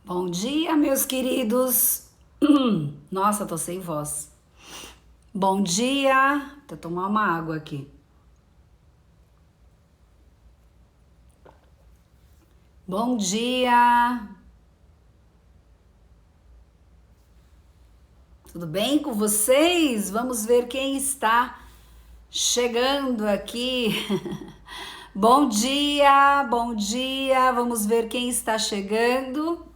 Bom dia, meus queridos. Nossa, tô sem voz. Bom dia. Vou tomar uma água aqui. Bom dia. Tudo bem com vocês? Vamos ver quem está chegando aqui. Bom dia, bom dia. Vamos ver quem está chegando.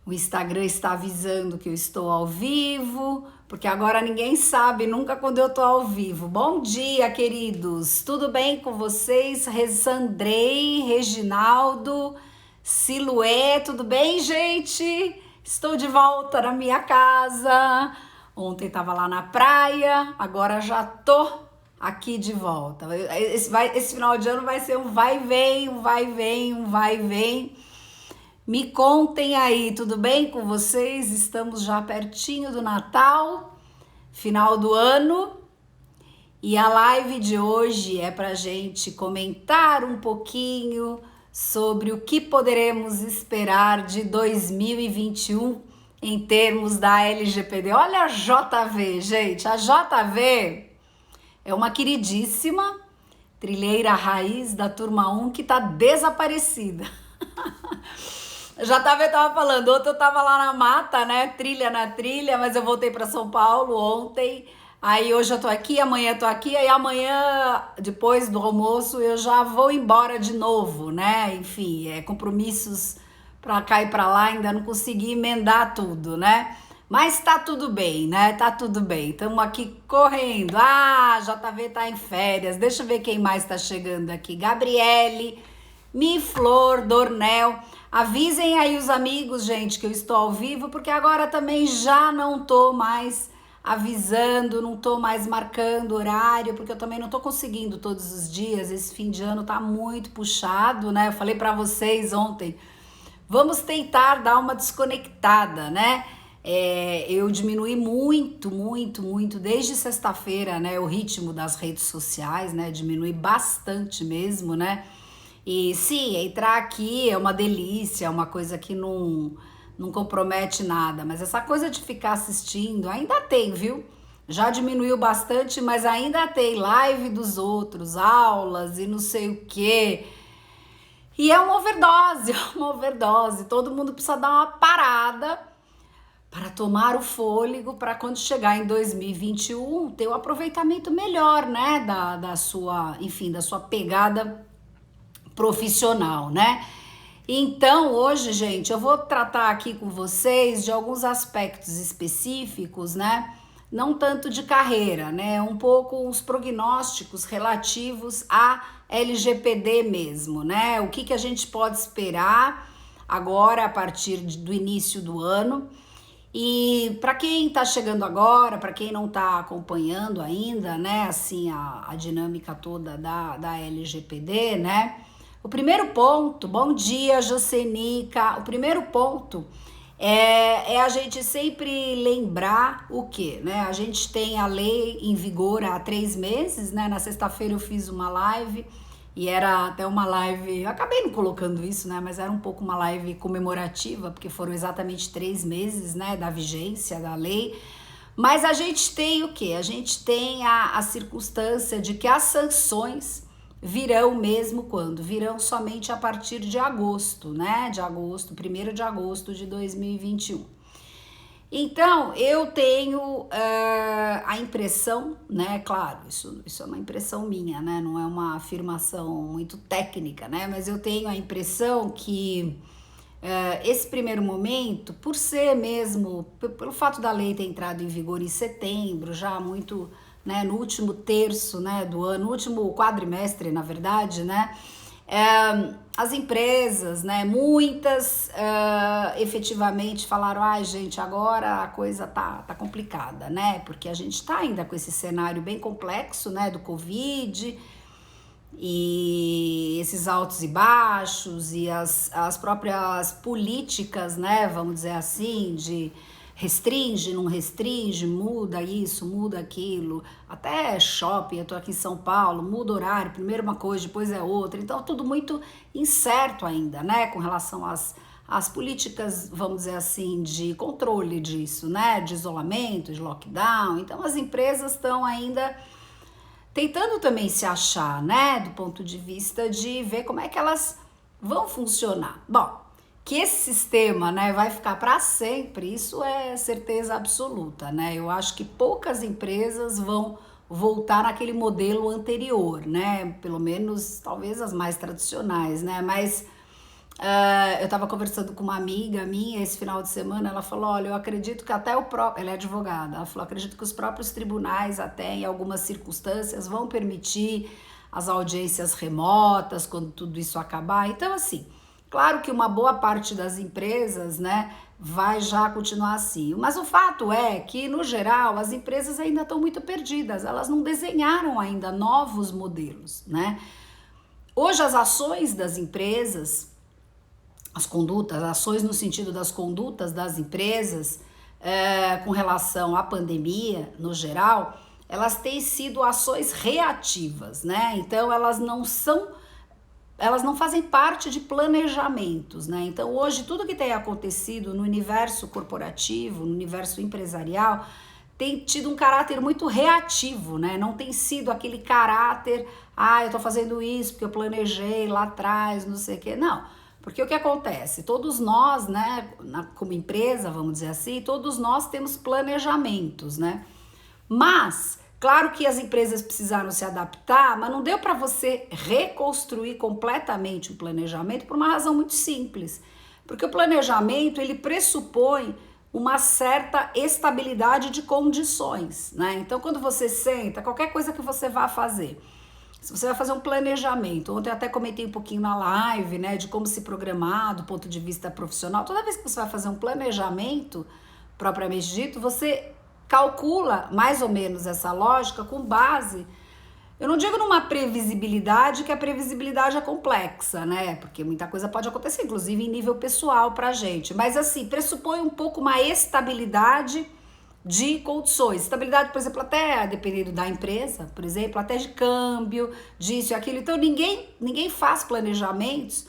O Instagram está avisando que eu estou ao vivo, porque agora ninguém sabe nunca quando eu estou ao vivo. Bom dia, queridos. Tudo bem com vocês? Sandrei, Reginaldo, Siluê, tudo bem, gente? Estou de volta na minha casa. Ontem estava lá na praia, agora já tô aqui de volta. Esse final de ano vai ser um vai e vem, um vai e vem, um vai e vem. Me contem aí, tudo bem com vocês? Estamos já pertinho do Natal, final do ano, e a live de hoje é para gente comentar um pouquinho sobre o que poderemos esperar de 2021 em termos da LGPD. Olha a JV, gente, a JV é uma queridíssima trilheira raiz da turma 1 que tá desaparecida. JV tava falando, ontem eu tava lá na mata, né, trilha na trilha, mas eu voltei para São Paulo ontem, aí hoje eu tô aqui, amanhã eu tô aqui, aí amanhã, depois do almoço, eu já vou embora de novo, né, enfim, compromissos para cá e para lá, ainda não consegui emendar tudo, né, mas tá tudo bem, né, tá tudo bem, estamos aqui correndo, JV tá em férias, deixa eu ver quem mais tá chegando aqui, Gabriele, Mi Flor, Dornel. Avisem aí os amigos, gente, que eu estou ao vivo, porque agora também já não tô mais avisando, não tô mais marcando horário, porque eu também não tô conseguindo todos os dias. Esse fim de ano tá muito puxado, né? Eu falei para vocês ontem, vamos tentar dar uma desconectada, né? Eu diminui muito, desde sexta-feira, né? O ritmo das redes sociais, né? Diminui bastante mesmo, né? E sim, entrar aqui é uma delícia, é uma coisa que não compromete nada, mas essa coisa de ficar assistindo ainda tem, viu? Já diminuiu bastante, mas ainda tem live dos outros, aulas e não sei o quê. E é uma overdose, é uma overdose. Todo mundo precisa dar uma parada para tomar o fôlego para quando chegar em 2021 ter um aproveitamento melhor, né? Da sua, enfim, da sua pegada profissional, né? Então, hoje, gente, eu vou tratar aqui com vocês de alguns aspectos específicos, né? Não tanto de carreira, né? Um pouco os prognósticos relativos à LGPD mesmo, né? O que a gente pode esperar agora a partir do início do ano. E para quem está chegando agora, para quem não está acompanhando ainda, né, assim, a dinâmica toda da LGPD, né? O primeiro ponto, bom dia, Josenica. O primeiro ponto é a gente sempre lembrar o quê, né? A gente tem a lei em vigor há 3 meses, né? Na sexta-feira eu fiz uma live e era até uma live, eu acabei não colocando isso, né? Mas era um pouco uma live comemorativa, porque foram exatamente 3 meses, né? Da vigência da lei. Mas a gente tem o quê? A gente tem a circunstância de que as sanções virão mesmo quando? Virão somente a partir de agosto, né? De agosto, 1º de agosto de 2021. Então, eu tenho a impressão, né? Claro, isso é uma impressão minha, né? Não é uma afirmação muito técnica, né? Mas eu tenho a impressão que esse primeiro momento, por ser mesmo, pelo fato da lei ter entrado em vigor em setembro, já muito, né, no último terço, né, do ano, no último quadrimestre, na verdade, né, as empresas, né, muitas efetivamente falaram, ai gente, agora a coisa tá complicada, né, porque a gente tá ainda com esse cenário bem complexo, né, do Covid, e esses altos e baixos e as próprias políticas, né, vamos dizer assim, de restringe, não restringe, muda isso, muda aquilo, até shopping, eu tô aqui em São Paulo, muda horário, primeiro uma coisa, depois é outra, então tudo muito incerto ainda, né, com relação às políticas, vamos dizer assim, de controle disso, né, de isolamento, de lockdown, então as empresas estão ainda tentando também se achar, né, do ponto de vista de ver como é que elas vão funcionar. Bom, que esse sistema, né, vai ficar para sempre, isso é certeza absoluta, né? Eu acho que poucas empresas vão voltar naquele modelo anterior, né? Pelo menos, talvez as mais tradicionais, né? Mas eu estava conversando com uma amiga minha esse final de semana, ela falou, olha, eu acredito que até o próprio, ela é advogada, ela falou, acredito que os próprios tribunais até em algumas circunstâncias vão permitir as audiências remotas quando tudo isso acabar. Então, assim, claro que uma boa parte das empresas, né, vai já continuar assim. Mas o fato é que, no geral, as empresas ainda estão muito perdidas. Elas não desenharam ainda novos modelos, né? Hoje, as ações das empresas, as condutas, ações no sentido das condutas das empresas, com relação à pandemia, no geral, elas têm sido ações reativas, né? Então, elas não fazem parte de planejamentos, né? Então, hoje, tudo que tem acontecido no universo corporativo, no universo empresarial, tem tido um caráter muito reativo, né? Não tem sido aquele caráter, eu tô fazendo isso porque eu planejei lá atrás, não sei o quê. Não, porque o que acontece? Todos nós, né, como empresa, vamos dizer assim, todos nós temos planejamentos, né? Mas, claro que as empresas precisaram se adaptar, mas não deu para você reconstruir completamente o planejamento por uma razão muito simples. Porque o planejamento, ele pressupõe uma certa estabilidade de condições, né? Então, quando você senta, qualquer coisa que você vá fazer, se você vai fazer um planejamento, ontem eu até comentei um pouquinho na live, né, de como se programar do ponto de vista profissional, toda vez que você vai fazer um planejamento, propriamente dito, você calcula mais ou menos essa lógica com base, eu não digo numa previsibilidade, que a previsibilidade é complexa, né? Porque muita coisa pode acontecer, inclusive em nível pessoal pra gente. Mas assim, pressupõe um pouco uma estabilidade de condições. Estabilidade, por exemplo, até dependendo da empresa, por exemplo, até de câmbio, disso e aquilo. Então ninguém faz planejamentos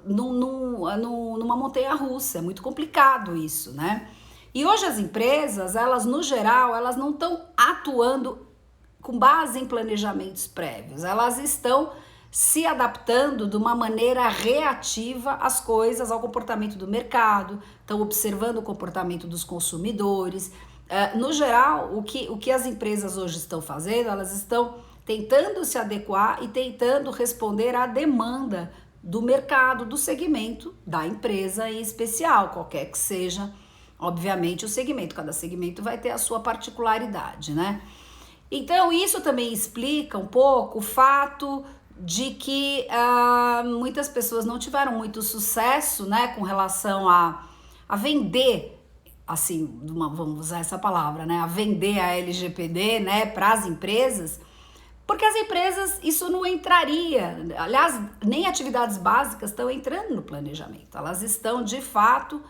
numa montanha-russa. É muito complicado isso, né? E hoje as empresas, elas no geral, elas não estão atuando com base em planejamentos prévios, elas estão se adaptando de uma maneira reativa às coisas, ao comportamento do mercado, estão observando o comportamento dos consumidores. No geral, o que as empresas hoje estão fazendo, elas estão tentando se adequar e tentando responder à demanda do mercado, do segmento da empresa em especial, qualquer que seja. Obviamente o segmento, cada segmento vai ter a sua particularidade, né? Então isso também explica um pouco o fato de que muitas pessoas não tiveram muito sucesso, né, com relação a vender, assim, vamos usar essa palavra, né, a vender a LGPD, né, para as empresas, porque as empresas, isso não entraria, aliás, nem atividades básicas estão entrando no planejamento, elas estão de fato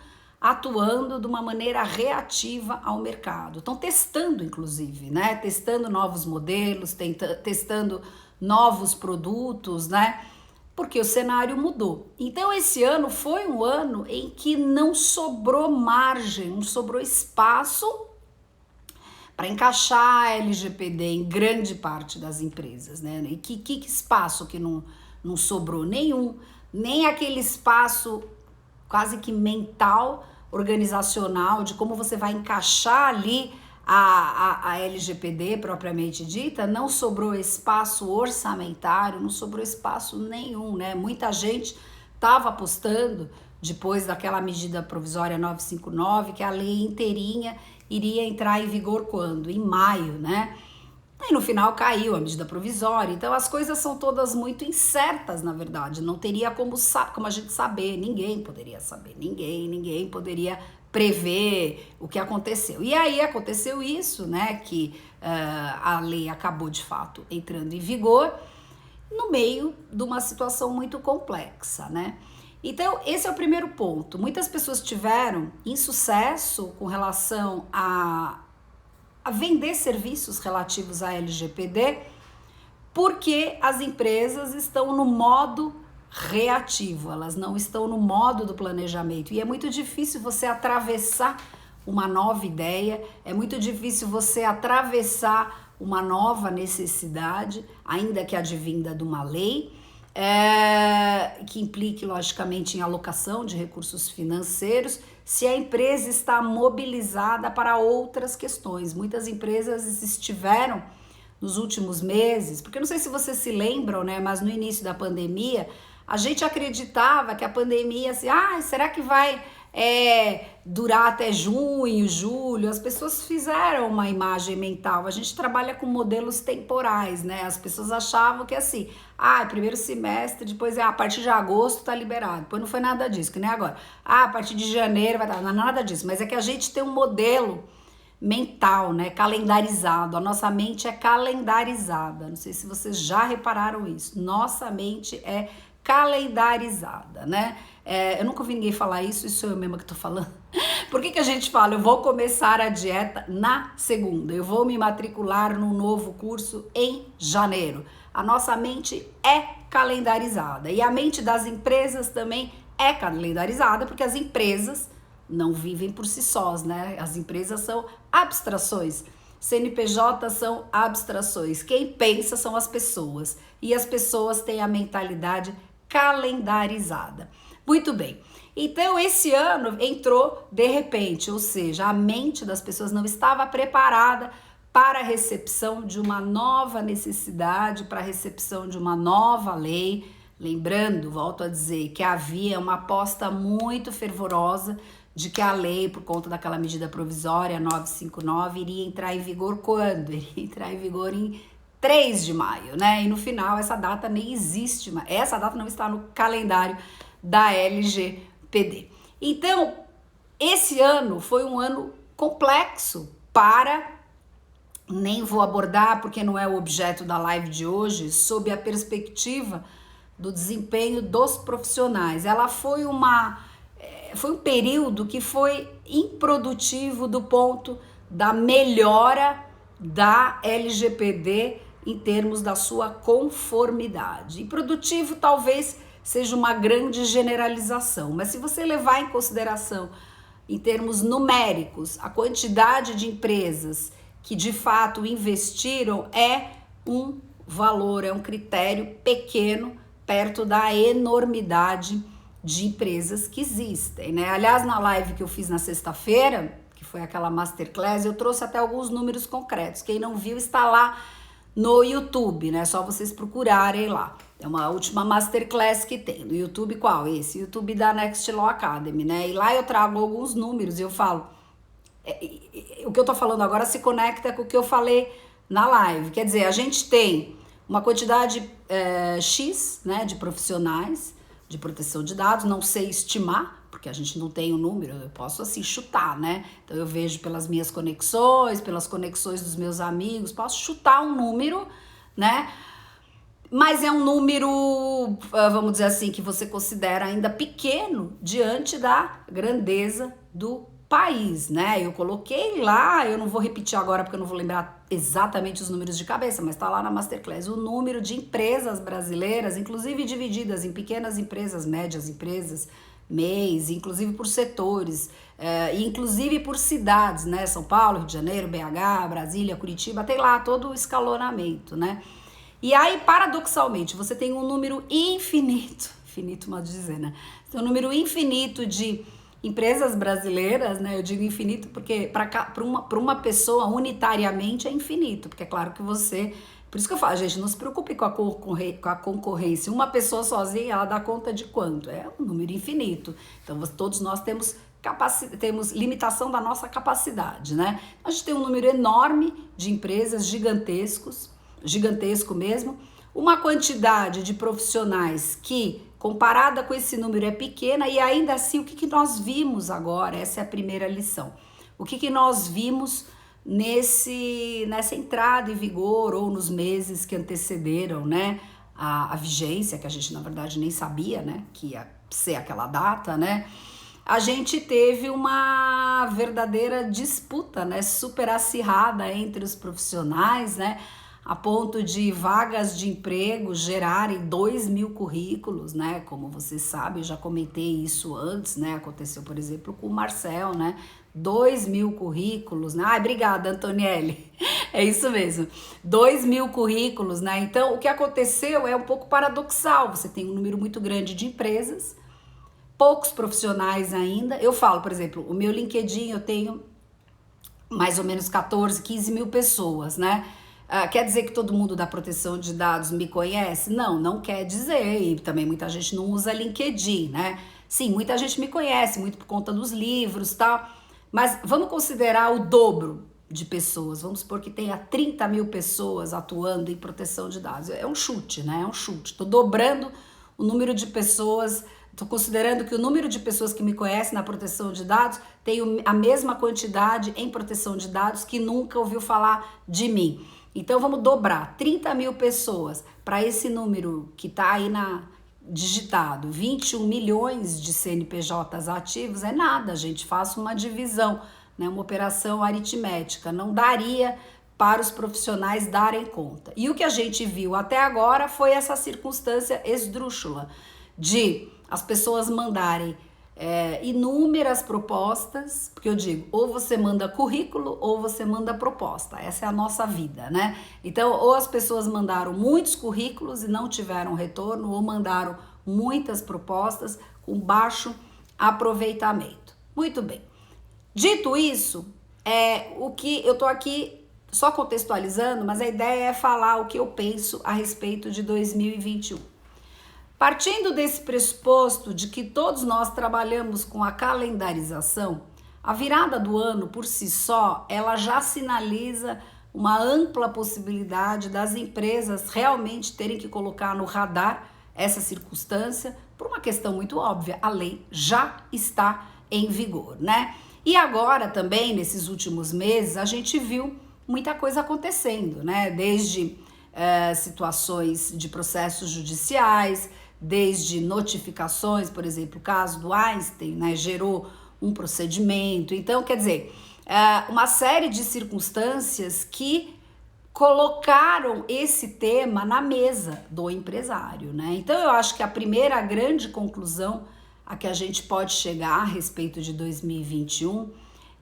atuando de uma maneira reativa ao mercado. Estão testando, inclusive, né? Testando novos modelos, testando novos produtos, né? Porque o cenário mudou. Então, esse ano foi um ano em que não sobrou margem, não sobrou espaço para encaixar a LGPD em grande parte das empresas, né? E que espaço que não sobrou? Nenhum. Nem aquele espaço quase que mental, organizacional, de como você vai encaixar ali a LGPD propriamente dita, não sobrou espaço orçamentário, não sobrou espaço nenhum, né? Muita gente estava apostando, depois daquela medida provisória 959, que a lei inteirinha iria entrar em vigor quando? Em maio, né? E no final caiu a medida provisória, então as coisas são todas muito incertas, na verdade, não teria como a gente saber, ninguém poderia saber, ninguém poderia prever o que aconteceu. E aí aconteceu isso, né, que a lei acabou de fato entrando em vigor no meio de uma situação muito complexa, né? Então, esse é o primeiro ponto. Muitas pessoas tiveram insucesso com relação a vender serviços relativos à LGPD, porque as empresas estão no modo reativo, elas não estão no modo do planejamento. E é muito difícil você atravessar uma nova ideia, é muito difícil você atravessar uma nova necessidade, ainda que advinda de uma lei, que implique, logicamente, em alocação de recursos financeiros, se a empresa está mobilizada para outras questões. Muitas empresas estiveram nos últimos meses, porque não sei se vocês se lembram, né, mas no início da pandemia, a gente acreditava que a pandemia, assim, será que vai durar até junho, julho? As pessoas fizeram uma imagem mental. A gente trabalha com modelos temporais, né? As pessoas achavam que assim, primeiro semestre, depois a partir de agosto tá liberado. Depois não foi nada disso, que nem agora. A partir de janeiro vai dar, não é nada disso. Mas é que a gente tem um modelo mental, né, calendarizado. A nossa mente é calendarizada. Não sei se vocês já repararam isso. Nossa mente é calendarizada, né? Eu nunca ouvi ninguém falar isso, isso sou eu mesma que tô falando. Por que a gente fala, eu vou começar a dieta na segunda, eu vou me matricular num novo curso em janeiro? A nossa mente é calendarizada e a mente das empresas também é calendarizada, porque as empresas não vivem por si sós, né? As empresas são abstrações. CNPJ são abstrações. Quem pensa são as pessoas. E as pessoas têm a mentalidade calendarizada. Muito bem. Então, esse ano entrou de repente, ou seja, a mente das pessoas não estava preparada para a recepção de uma nova necessidade, para a recepção de uma nova lei. Lembrando, volto a dizer, que havia uma aposta muito fervorosa de que a lei, por conta daquela medida provisória 959, iria entrar em vigor quando? Iria entrar em vigor em 3 de maio, né? E no final essa data nem existe, essa data não está no calendário da LGPD. Então, esse ano foi um ano complexo nem vou abordar porque não é o objeto da live de hoje, sob a perspectiva do desempenho dos profissionais. Ela foi um período que foi improdutivo do ponto da melhora da LGPD em termos da sua conformidade. Improdutivo talvez seja uma grande generalização, mas se você levar em consideração, em termos numéricos, a quantidade de empresas que de fato investiram, é um valor, é um critério pequeno perto da enormidade de empresas que existem, né? Aliás, na live que eu fiz na sexta-feira, que foi aquela masterclass, eu trouxe até alguns números concretos. Quem não viu está lá no YouTube, né? Só vocês procurarem lá. É uma última masterclass que tem. No YouTube qual? Esse, YouTube da Next Law Academy, né? E lá eu trago alguns números e eu falo... o que eu tô falando agora se conecta com o que eu falei na live. Quer dizer, a gente tem uma quantidade X, né, de profissionais de proteção de dados, não sei estimar, porque a gente não tem o número, eu posso assim chutar, né? Então eu vejo pelas minhas conexões, pelas conexões dos meus amigos, posso chutar um número, né? Mas é um número, vamos dizer assim, que você considera ainda pequeno diante da grandeza do país, né? Eu coloquei lá, eu não vou repetir agora porque eu não vou lembrar exatamente os números de cabeça, mas tá lá na Masterclass, o número de empresas brasileiras, inclusive divididas em pequenas empresas, médias empresas, MEIs, inclusive por setores, inclusive por cidades, né? São Paulo, Rio de Janeiro, BH, Brasília, Curitiba, tem lá todo o escalonamento, né? E aí, paradoxalmente, você tem um número infinito, modo de dizer, né? Tem um número infinito de empresas brasileiras, né? Eu digo infinito porque para uma pessoa unitariamente é infinito, porque é claro que você... Por isso que eu falo, gente, não se preocupe com a concorrência. Uma pessoa sozinha, ela dá conta de quanto? É um número infinito. Então, todos nós temos limitação da nossa capacidade, né? A gente tem um número enorme de empresas gigantesco mesmo, uma quantidade de profissionais que, comparada com esse número, é pequena, e ainda assim, o que nós vimos agora? Essa é a primeira lição. O que nós vimos nessa entrada em vigor, ou nos meses que antecederam, né, a vigência, que a gente na verdade nem sabia, né, que ia ser aquela data, né, a gente teve uma verdadeira disputa, né, super acirrada entre os profissionais, né, a ponto de vagas de emprego gerarem 2.000 currículos, né, como você sabe, eu já comentei isso antes, né, aconteceu, por exemplo, com o Marcel, né, 2.000 currículos, né, ai, obrigada, Antonielli, é isso mesmo, 2.000 currículos, né, então o que aconteceu é um pouco paradoxal, você tem um número muito grande de empresas, poucos profissionais ainda. Eu falo, por exemplo, o meu LinkedIn eu tenho mais ou menos 14, 15 mil pessoas, né? Quer dizer que todo mundo da proteção de dados me conhece? Não, não quer dizer. E também muita gente não usa LinkedIn, né? Sim, muita gente me conhece, muito por conta dos livros e tal. Mas vamos considerar o dobro de pessoas. Vamos supor que tenha 30 mil pessoas atuando em proteção de dados. É um chute, né? É um chute. Estou dobrando o número de pessoas. Estou considerando que o número de pessoas que me conhecem na proteção de dados tem a mesma quantidade em proteção de dados que nunca ouviu falar de mim. Então vamos dobrar 30 mil pessoas para esse número que está aí digitado, 21 milhões de CNPJs ativos, é nada, gente, faça uma divisão, né, uma operação aritmética, não daria para os profissionais darem conta. E o que a gente viu até agora foi essa circunstância esdrúxula de as pessoas mandarem inúmeras propostas, porque eu digo, ou você manda currículo ou você manda proposta, essa é a nossa vida, né? Então, ou as pessoas mandaram muitos currículos e não tiveram retorno, ou mandaram muitas propostas com baixo aproveitamento. Muito bem. Dito isso, o que eu tô aqui só contextualizando, mas a ideia é falar o que eu penso a respeito de 2021. Partindo desse pressuposto de que todos nós trabalhamos com a calendarização, a virada do ano por si só, ela já sinaliza uma ampla possibilidade das empresas realmente terem que colocar no radar essa circunstância, por uma questão muito óbvia, a lei já está em vigor, né? E agora também, nesses últimos meses, a gente viu muita coisa acontecendo, né? Desde situações de processos judiciais, desde notificações, por exemplo, o caso do Einstein, né, gerou um procedimento. Então, quer dizer, uma série de circunstâncias que colocaram esse tema na mesa do empresário, né? Então, eu acho que a primeira grande conclusão a que a gente pode chegar a respeito de 2021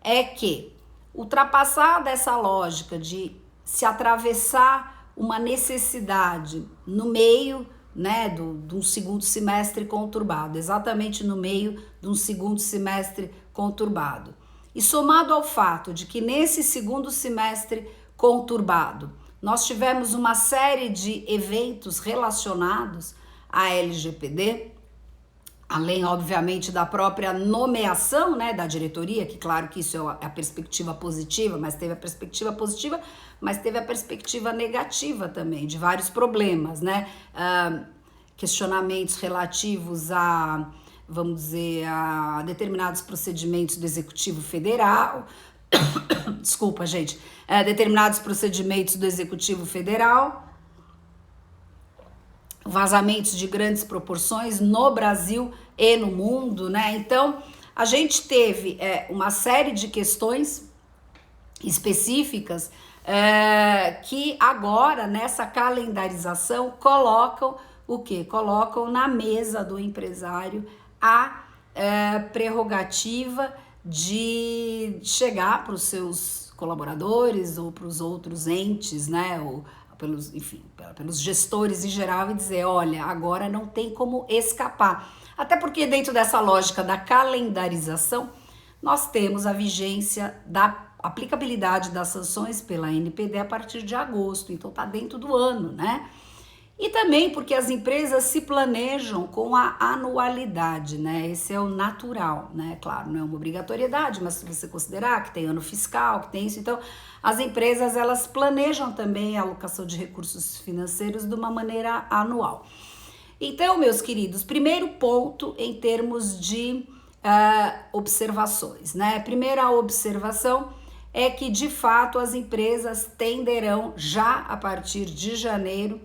é que, ultrapassada essa lógica de se atravessar uma necessidade no meio, né, de um segundo semestre conturbado, exatamente no meio de um segundo semestre conturbado. E somado ao fato de que nesse segundo semestre conturbado, nós tivemos uma série de eventos relacionados à LGPD, além, obviamente, da própria nomeação, né, da diretoria, que claro que isso é a perspectiva positiva, mas teve a perspectiva positiva, mas teve a perspectiva negativa também, de vários problemas, né, questionamentos relativos a, vamos dizer, a determinados procedimentos do Executivo Federal, desculpa, gente, determinados procedimentos do Executivo Federal, vazamentos de grandes proporções no Brasil e no mundo, né? Então, a gente teve uma série de questões específicas que agora, nessa calendarização, colocam o quê? Colocam na mesa do empresário a prerrogativa de chegar para os seus colaboradores ou para os outros entes, né? Ou pelos gestores em geral e dizer, olha, agora não tem como escapar. Até porque dentro dessa lógica da calendarização, nós temos a vigência da aplicabilidade das sanções pela NPD a partir de agosto, então tá dentro do ano, né? E também porque as empresas se planejam com a anualidade, né? Esse é o natural, né? Claro, não é uma obrigatoriedade, mas se você considerar que tem ano fiscal, que tem isso, então as empresas elas planejam também a alocação de recursos financeiros de uma maneira anual. Então, meus queridos, primeiro ponto em termos de observações, né? Primeira observação é que, de fato, as empresas tenderão já a partir de janeiro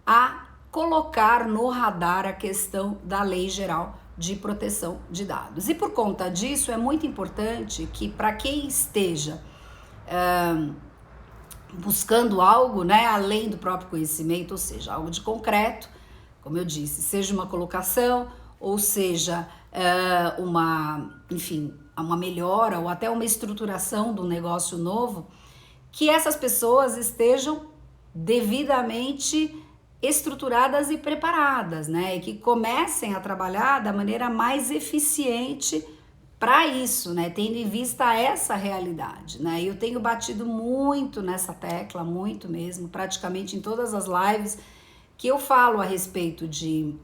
a colocar no radar a questão da Lei Geral de Proteção de Dados. E por conta disso, é muito importante que, para quem esteja buscando algo, né, além do próprio conhecimento, ou seja, algo de concreto, como eu disse, seja uma colocação, ou seja, uma melhora ou até uma estruturação do negócio novo, que essas pessoas estejam devidamente estruturadas e preparadas, né? E que comecem a trabalhar da maneira mais eficiente para isso, né? Tendo em vista essa realidade, né? Eu tenho batido muito nessa tecla, muito mesmo, praticamente em todas as lives que eu falo a respeito de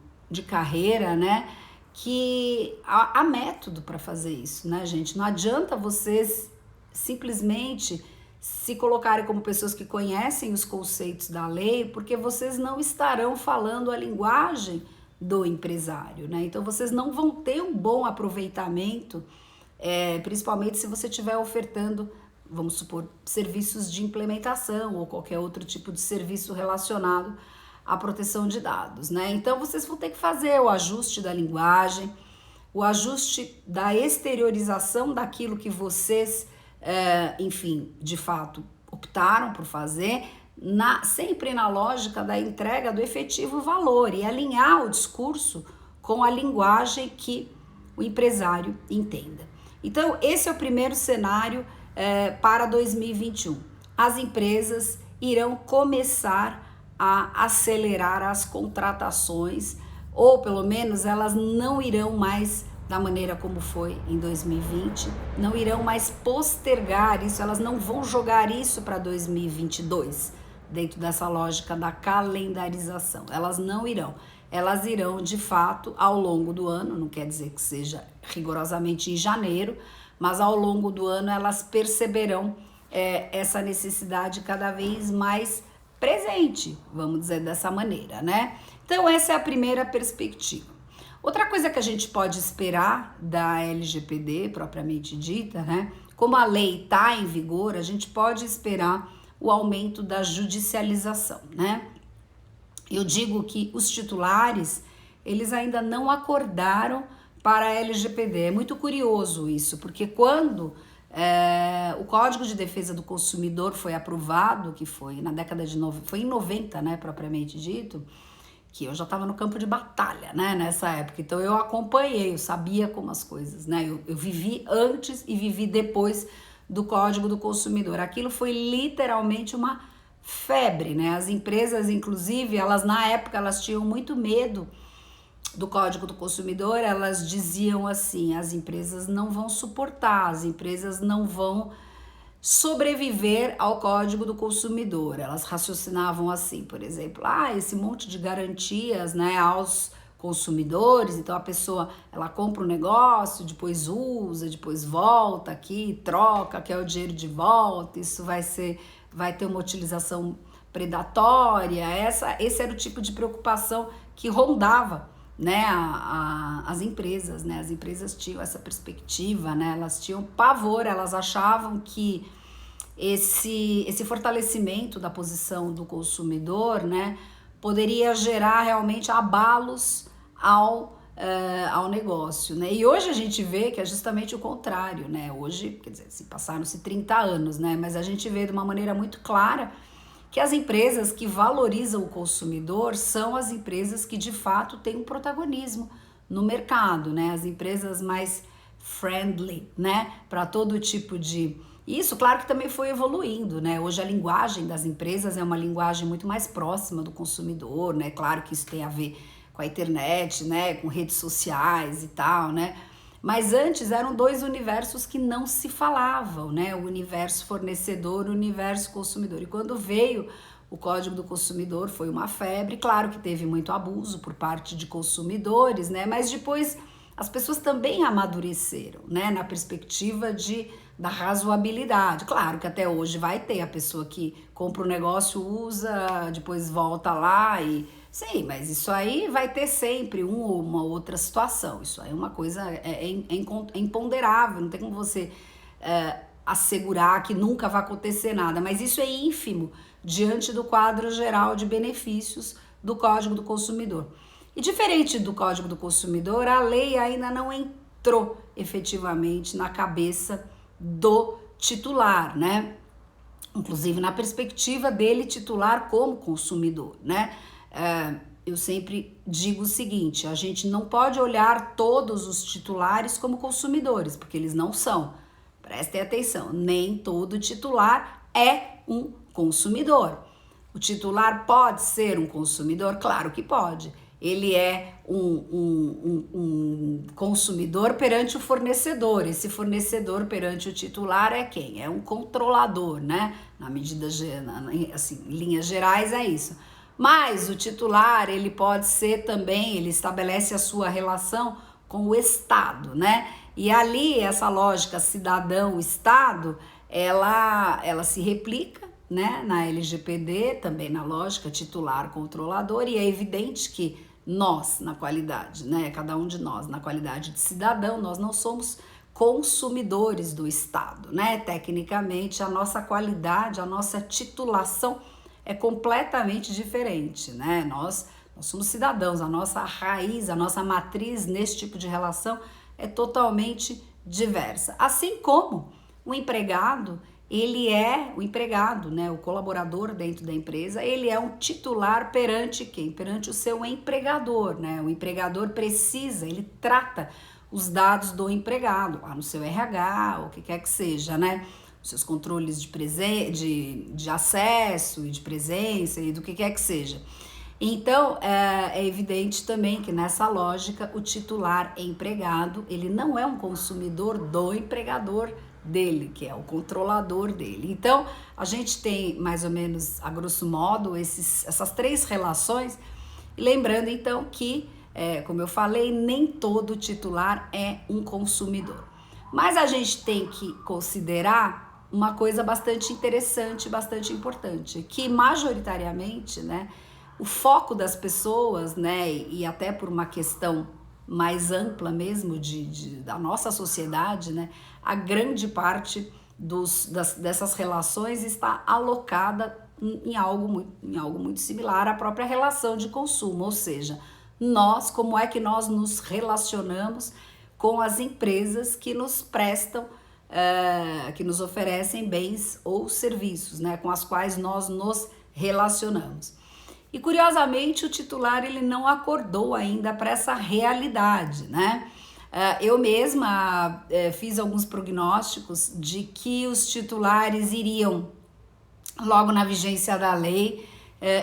carreira, né? Que há método para fazer isso, né, gente? Não adianta vocês simplesmente se colocarem como pessoas que conhecem os conceitos da lei, porque vocês não estarão falando a linguagem do empresário, né? Então vocês não vão ter um bom aproveitamento, principalmente se você estiver ofertando, vamos supor, serviços de implementação ou qualquer outro tipo de serviço relacionado à proteção de dados, né? Então vocês vão ter que fazer o ajuste da linguagem, o ajuste da exteriorização daquilo que vocês de fato, optaram por fazer, sempre na lógica da entrega do efetivo valor e alinhar o discurso com a linguagem que o empresário entenda. Então, esse é o primeiro cenário para 2021. As empresas irão começar a acelerar as contratações, ou pelo menos elas não irão mais da maneira como foi em 2020, não irão mais postergar isso, elas não vão jogar isso para 2022, dentro dessa lógica da calendarização, elas não irão. Elas irão, de fato, ao longo do ano, não quer dizer que seja rigorosamente em janeiro, mas ao longo do ano elas perceberão essa necessidade cada vez mais presente, vamos dizer dessa maneira, né? Então essa é a primeira perspectiva. Outra coisa que a gente pode esperar da LGPD, propriamente dita, né? Como a lei está em vigor, a gente pode esperar o aumento da judicialização, né? Eu digo que os titulares, eles ainda não acordaram para a LGPD. É muito curioso isso, porque quando o Código de Defesa do Consumidor foi aprovado, que foi na década de 90, foi em 90, né, propriamente dito, que eu já estava no campo de batalha, né, nessa época, então eu acompanhei, eu sabia como as coisas, né, eu vivi antes e vivi depois do Código do Consumidor. Aquilo foi literalmente uma febre, né, as empresas, inclusive, elas na época, elas tinham muito medo do Código do Consumidor, elas diziam assim, as empresas não vão suportar, as empresas não vão sobreviver ao Código do Consumidor. Elas raciocinavam assim, por exemplo, esse monte de garantias, né, aos consumidores, então a pessoa, ela compra um negócio, depois usa, depois volta aqui, troca, quer o dinheiro de volta, isso vai ter uma utilização predatória. Esse era o tipo de preocupação que rondava, né, as empresas, né, as empresas tinham essa perspectiva, né, elas tinham pavor, elas achavam que esse fortalecimento da posição do consumidor, né, poderia gerar realmente abalos ao negócio, né, e hoje a gente vê que é justamente o contrário, né, hoje, quer dizer, passaram-se 30 anos, né, mas a gente vê de uma maneira muito clara que as empresas que valorizam o consumidor são as empresas que de fato têm um protagonismo no mercado, né? As empresas mais friendly, né? Para todo tipo de... Isso, claro que também foi evoluindo, né? Hoje a linguagem das empresas é uma linguagem muito mais próxima do consumidor, né? Claro que isso tem a ver com a internet, né? Com redes sociais e tal, né? Mas antes eram dois universos que não se falavam, né? O universo fornecedor, o universo consumidor. E quando veio o Código do Consumidor foi uma febre, claro que teve muito abuso por parte de consumidores, né? Mas depois as pessoas também amadureceram, né? Na perspectiva da razoabilidade. Claro que até hoje vai ter a pessoa que compra o negócio, usa, depois volta lá e... Sim, mas isso aí vai ter sempre uma outra situação. Isso aí é uma coisa imponderável, não tem como você assegurar que nunca vai acontecer nada. Mas isso é ínfimo diante do quadro geral de benefícios do Código do Consumidor. E diferente do Código do Consumidor, a lei ainda não entrou efetivamente na cabeça do titular, né? Inclusive na perspectiva dele titular como consumidor, né? Eu sempre digo o seguinte, a gente não pode olhar todos os titulares como consumidores, porque eles não são. Prestem atenção, nem todo titular é um consumidor. O titular pode ser um consumidor? Claro que pode. Ele é um consumidor perante o fornecedor. Esse fornecedor perante o titular é quem? É um controlador, né? Na medida, assim, em linhas gerais é isso. Mas o titular, ele pode ser também, ele estabelece a sua relação com o Estado, né? E ali, essa lógica cidadão-Estado, ela se replica, né? Na LGPD, também na lógica titular-controlador, e é evidente que nós, na qualidade, né? Cada um de nós, na qualidade de cidadão, nós não somos consumidores do Estado, né? Tecnicamente, a nossa qualidade, a nossa titulação é completamente diferente, né? Nós somos cidadãos, a nossa raiz, a nossa matriz nesse tipo de relação é totalmente diversa. Assim como o empregado, ele é o empregado, né? O colaborador dentro da empresa, ele é um titular perante quem? Perante o seu empregador, né? O empregador precisa, ele trata os dados do empregado, lá no seu RH, o que quer que seja, né? Seus controles de acesso e de presença e do que quer que seja. Então, é evidente também que nessa lógica, o titular empregado, ele não é um consumidor do empregador dele, que é o controlador dele. Então, a gente tem mais ou menos, a grosso modo, essas três relações, lembrando então que, como eu falei, nem todo titular é um consumidor. Mas a gente tem que considerar uma coisa bastante interessante, bastante importante, que majoritariamente, né, o foco das pessoas, né, e até por uma questão mais ampla mesmo da nossa sociedade, né, a grande parte dessas relações está alocada em algo muito similar à própria relação de consumo, ou seja, como é que nós nos relacionamos com as empresas que nos prestam, que nos oferecem bens ou serviços, né, com as quais nós nos relacionamos. E curiosamente o titular ele não acordou ainda para essa realidade, né? Eu mesma fiz alguns prognósticos de que os titulares iriam, logo na vigência da lei,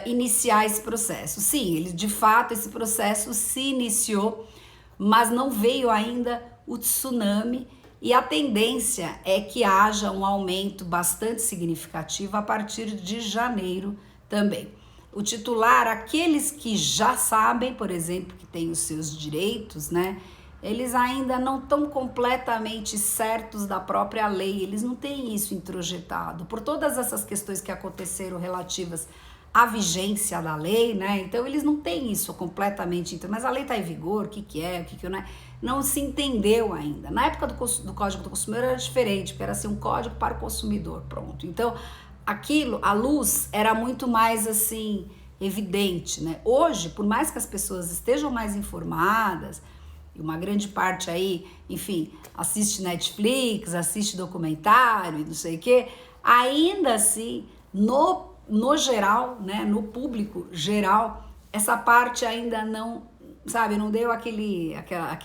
iniciar esse processo. Sim, de fato esse processo se iniciou, mas não veio ainda o tsunami. E a tendência é que haja um aumento bastante significativo a partir de janeiro também. O titular, aqueles que já sabem, por exemplo, que têm os seus direitos, né? Eles ainda não estão completamente certos da própria lei, eles não têm isso introjetado. Por todas essas questões que aconteceram relativas à vigência da lei, né? Então eles não têm isso completamente, mas a lei está em vigor, o que é, o que não é, não se entendeu ainda. Na época do Código do Consumidor era diferente, porque era assim, um código para o consumidor, pronto. Então aquilo, a luz era muito mais assim, evidente, né? Hoje, por mais que as pessoas estejam mais informadas, e uma grande parte aí, enfim, assiste Netflix, assiste documentário e não sei o quê, ainda assim, no geral, né, no público geral, essa parte ainda não, sabe, não deu aquela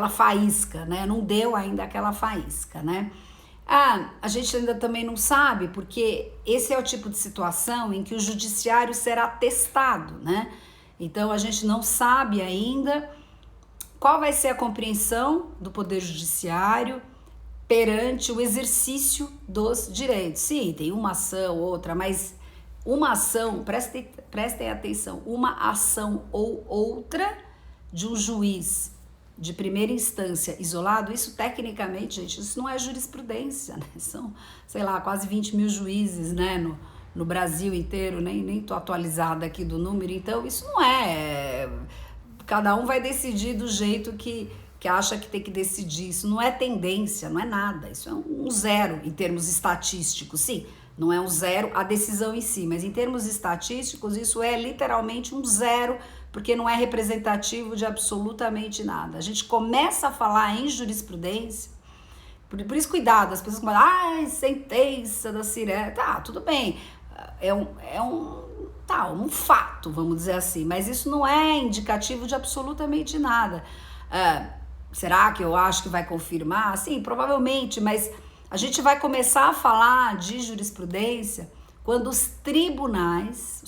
faísca, né, não deu ainda aquela faísca, né. A gente ainda também não sabe, porque esse é o tipo de situação em que o judiciário será testado, né, então a gente não sabe ainda qual vai ser a compreensão do Poder Judiciário perante o exercício dos direitos. Sim, tem uma ação, outra, mas uma ação, prestem atenção, uma ação ou outra de um juiz de primeira instância isolado, isso tecnicamente, gente, isso não é jurisprudência, né? São, sei lá, quase 20 mil juízes, né, no Brasil inteiro, nem tô atualizada aqui do número, então isso não é... Cada um vai decidir do jeito que acha que tem que decidir. Isso não é tendência, não é nada. Isso é um zero em termos estatísticos. Sim, Não é um zero a decisão em si, mas em termos estatísticos isso é literalmente um zero, porque não é representativo de absolutamente nada. A gente começa a falar em jurisprudência, por isso cuidado, as pessoas falam, ai, sentença da Cirela, tá, tudo bem, um fato, vamos dizer assim, mas isso não é indicativo de absolutamente nada. Será que eu acho que vai confirmar? Sim, provavelmente, mas a gente vai começar a falar de jurisprudência quando os tribunais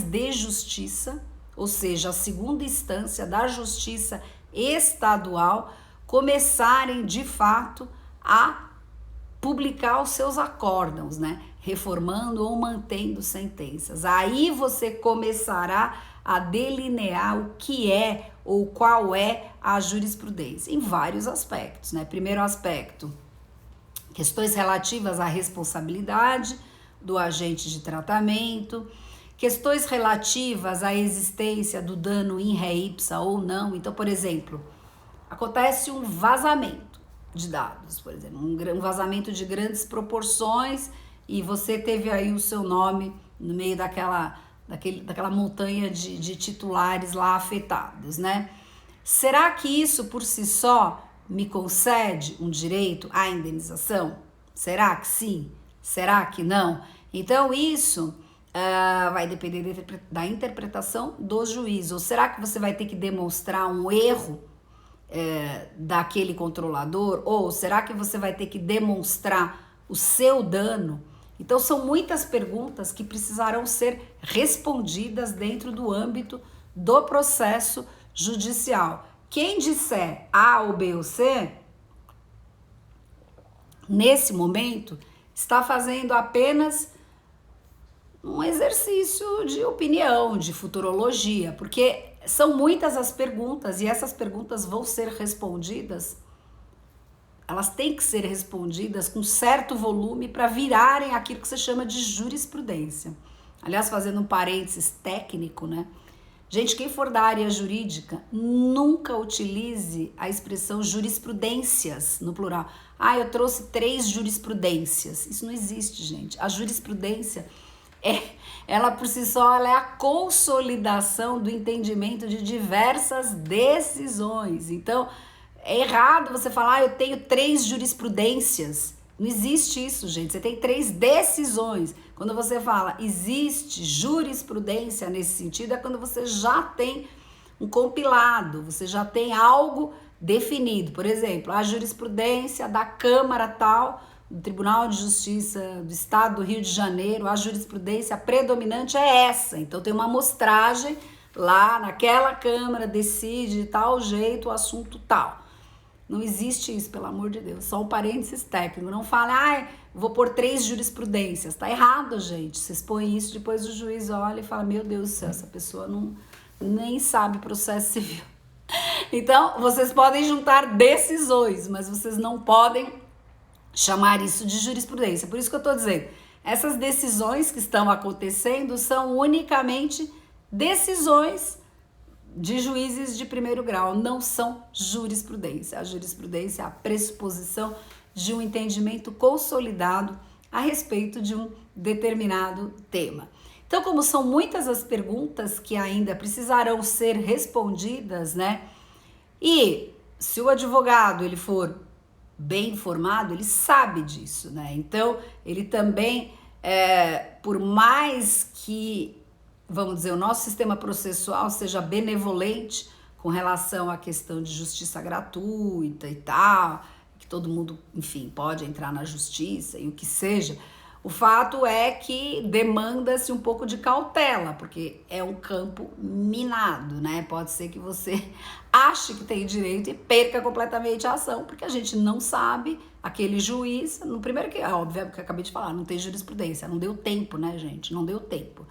de justiça, ou seja, a segunda instância da justiça estadual, começarem de fato a publicar os seus acórdãos, né? Reformando ou mantendo sentenças. Aí você começará a delinear o que é ou qual é a jurisprudência, em vários aspectos, né? Primeiro aspecto, questões relativas à responsabilidade do agente de tratamento, questões relativas à existência do dano in re ipsa ou não. Então, por exemplo, acontece um vazamento de dados, por exemplo, um vazamento de grandes proporções e você teve aí o seu nome no meio daquela montanha de titulares lá afetados, né? Será que isso por si só me concede um direito à indenização? Será que sim? Será que não? Então isso vai depender da interpretação do juiz. Ou será que você vai ter que demonstrar um erro daquele controlador? Ou será que você vai ter que demonstrar o seu dano? Então são muitas perguntas que precisarão ser respondidas dentro do âmbito do processo judicial. Quem disser A ou B ou C, nesse momento, está fazendo apenas um exercício de opinião, de futurologia, porque são muitas as perguntas e essas perguntas vão ser respondidas, elas têm que ser respondidas com certo volume para virarem aquilo que se chama de jurisprudência. Aliás, fazendo um parênteses técnico, né? Gente, quem for da área jurídica, nunca utilize a expressão jurisprudências no plural. Eu trouxe 3 jurisprudências. Isso não existe, gente. A jurisprudência ela por si só, ela é a consolidação do entendimento de diversas decisões. Então, é errado você falar, eu tenho 3 jurisprudências. Não existe isso, gente. Você tem 3 decisões. Quando você fala existe jurisprudência nesse sentido, é quando você já tem um compilado, você já tem algo definido. Por exemplo, a jurisprudência da Câmara tal, do Tribunal de Justiça do Estado do Rio de Janeiro, a jurisprudência predominante é essa. Então tem uma amostragem lá naquela Câmara, decide de tal jeito o assunto tal. Não existe isso, pelo amor de Deus. Só um parênteses técnico. Não fala, vou pôr 3 jurisprudências. Tá errado, gente. Vocês põem isso, depois o juiz olha e fala, meu Deus do céu, essa pessoa nem sabe processo civil. Então, vocês podem juntar decisões, mas vocês não podem chamar isso de jurisprudência. Por isso que eu tô dizendo, essas decisões que estão acontecendo são unicamente decisões de juízes de primeiro grau, não são jurisprudência. A jurisprudência é a pressuposição de um entendimento consolidado a respeito de um determinado tema. Então, como são muitas as perguntas que ainda precisarão ser respondidas, né? E se o advogado ele for bem informado, ele sabe disso, né? Então, ele também, por mais que, vamos dizer, o nosso sistema processual seja benevolente com relação à questão de justiça gratuita e tal, que todo mundo, enfim, pode entrar na justiça e o que seja, o fato é que demanda-se um pouco de cautela, porque é um campo minado, né? Pode ser que você ache que tem direito e perca completamente a ação, porque a gente não sabe, aquele juiz, no primeiro que, óbvio que eu acabei de falar, não tem jurisprudência, não deu tempo, né, gente? Não deu tempo.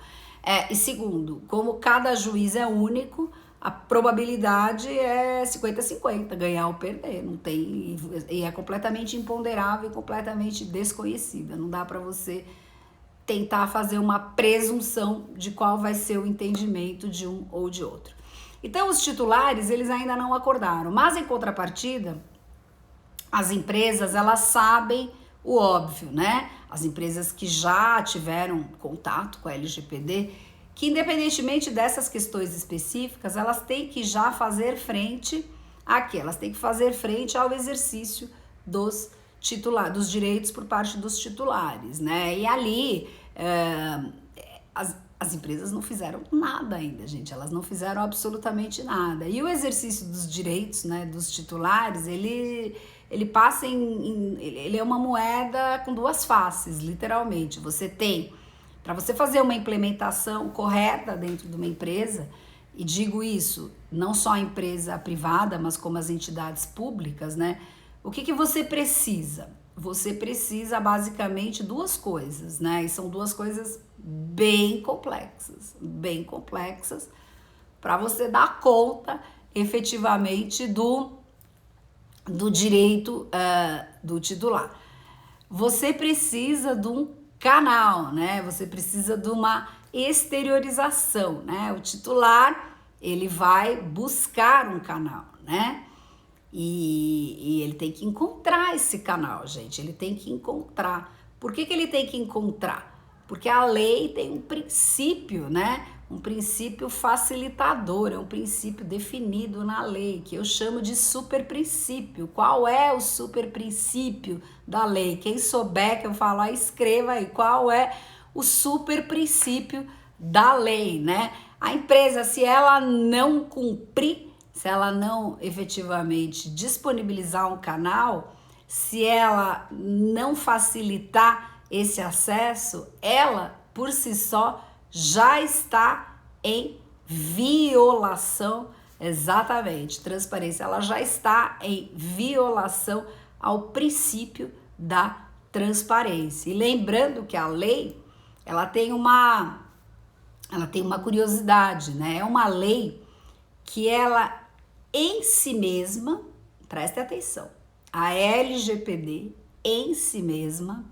E segundo, como cada juiz é único, a probabilidade é 50-50, ganhar ou perder, não tem, e é completamente imponderável e completamente desconhecida, não dá para você tentar fazer uma presunção de qual vai ser o entendimento de um ou de outro. Então os titulares, eles ainda não acordaram, mas em contrapartida, as empresas, elas sabem o óbvio, né? as empresas que já tiveram contato com a LGPD, que independentemente dessas questões específicas, elas têm que já fazer frente aqui, elas têm que fazer frente ao exercício dos direitos por parte dos titulares, né? E ali as empresas não fizeram nada ainda, gente, elas não fizeram absolutamente nada. E o exercício dos direitos, né, dos titulares, ele passa ele é uma moeda com duas faces, literalmente. Você tem, para você fazer uma implementação correta dentro de uma empresa, e digo isso não só a empresa privada, mas como as entidades públicas, né? O que você precisa? Você precisa basicamente duas coisas, né? E são duas coisas bem complexas, para você dar conta efetivamente do direito do titular. Você precisa de um canal, né? Você precisa de uma exteriorização, né? O titular, ele vai buscar um canal, né? E ele tem que encontrar esse canal, gente. Ele tem que encontrar. Por que ele tem que encontrar? Porque a lei tem um princípio, né? Um princípio facilitador, é um princípio definido na lei, que eu chamo de super princípio. Qual é o super princípio da lei? Quem souber que eu falar, escreva aí. Qual é o super princípio da lei, né? A empresa, se ela não cumprir, se ela não efetivamente disponibilizar um canal, se ela não facilitar esse acesso, ela, por si só, já está em violação, exatamente, transparência, ela já está em violação ao princípio da transparência. E lembrando que a lei, ela tem uma curiosidade, né? É uma lei que ela em si mesma, preste atenção, a LGPD em si mesma,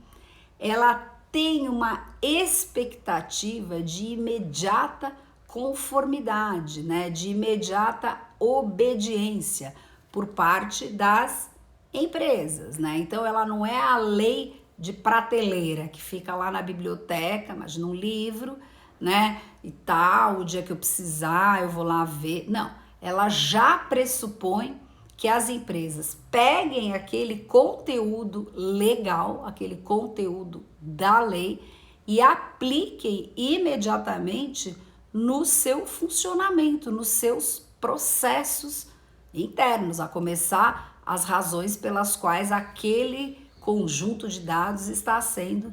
ela tem uma expectativa de imediata conformidade, né, de imediata obediência por parte das empresas, né? Então ela não é a lei de prateleira que fica lá na biblioteca, mas num livro, né? E tal, o dia que eu precisar, eu vou lá ver. Não, ela já pressupõe que as empresas peguem aquele conteúdo legal, aquele conteúdo da lei e apliquem imediatamente no seu funcionamento, nos seus processos internos, a começar as razões pelas quais aquele conjunto de dados está sendo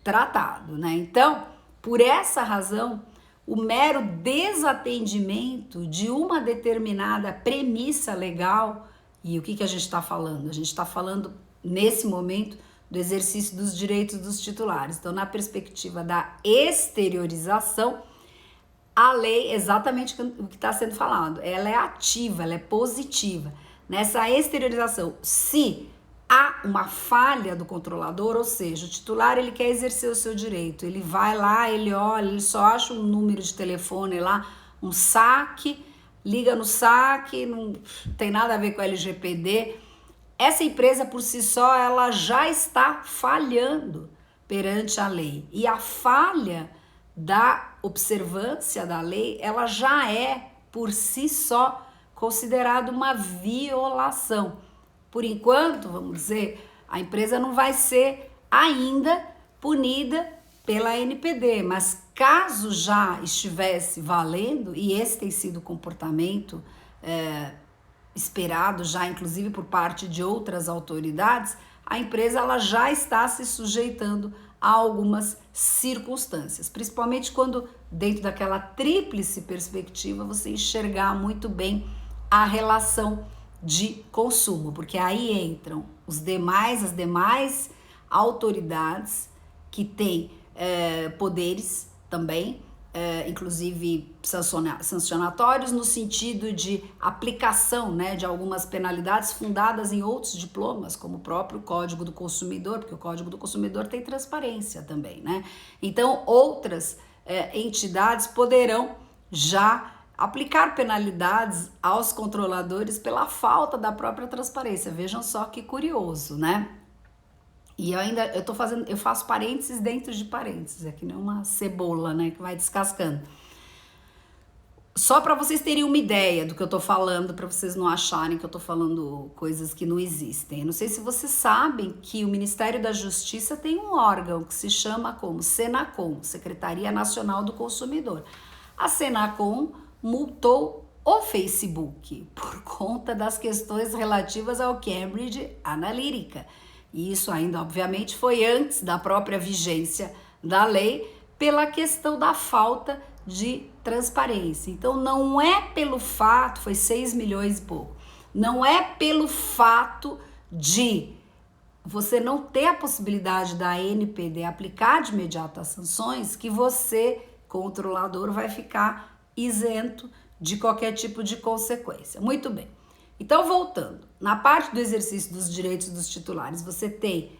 tratado, né? Então, por essa razão, o mero desatendimento de uma determinada premissa legal, e o que a gente está falando? A gente está falando, nesse momento, do exercício dos direitos dos titulares. Então, na perspectiva da exteriorização, a lei, exatamente o que está sendo falado, ela é ativa, ela é positiva. Nessa exteriorização, se há uma falha do controlador, ou seja, o titular ele quer exercer o seu direito, ele vai lá, ele olha, ele só acha um número de telefone lá, um saque, liga no saque, não tem nada a ver com a LGPD. Essa empresa por si só, ela já está falhando perante a lei. E a falha da observância da lei, ela já é por si só considerada uma violação. Por enquanto, vamos dizer, a empresa não vai ser ainda punida pela NPD, mas caso já estivesse valendo, e esse tem sido o comportamento esperado já, inclusive por parte de outras autoridades, a empresa ela já está se sujeitando a algumas circunstâncias, principalmente quando dentro daquela tríplice perspectiva você enxergar muito bem a relação de consumo, porque aí entram as demais autoridades que têm poderes também, inclusive sancionatórios, no sentido de aplicação, né, de algumas penalidades fundadas em outros diplomas, como o próprio Código do Consumidor, porque o Código do Consumidor tem transparência também, né? Então, outras entidades poderão já aplicar penalidades aos controladores pela falta da própria transparência. Vejam só que curioso, né? E eu faço parênteses dentro de parênteses, é que nem uma cebola, né, que vai descascando. Só para vocês terem uma ideia do que eu tô falando, para vocês não acharem que eu tô falando coisas que não existem. Eu não sei se vocês sabem que o Ministério da Justiça tem um órgão que se chama como Senacom, Secretaria Nacional do Consumidor. A Senacom multou o Facebook por conta das questões relativas ao Cambridge Analytica. E isso ainda, obviamente, foi antes da própria vigência da lei, pela questão da falta de transparência. Então, não é pelo fato, foi 6 milhões e pouco, não é pelo fato de você não ter a possibilidade da ANPD aplicar de imediato as sanções que você, controlador, vai ficar isento de qualquer tipo de consequência. Muito bem. Então, voltando, na parte do exercício dos direitos dos titulares, você tem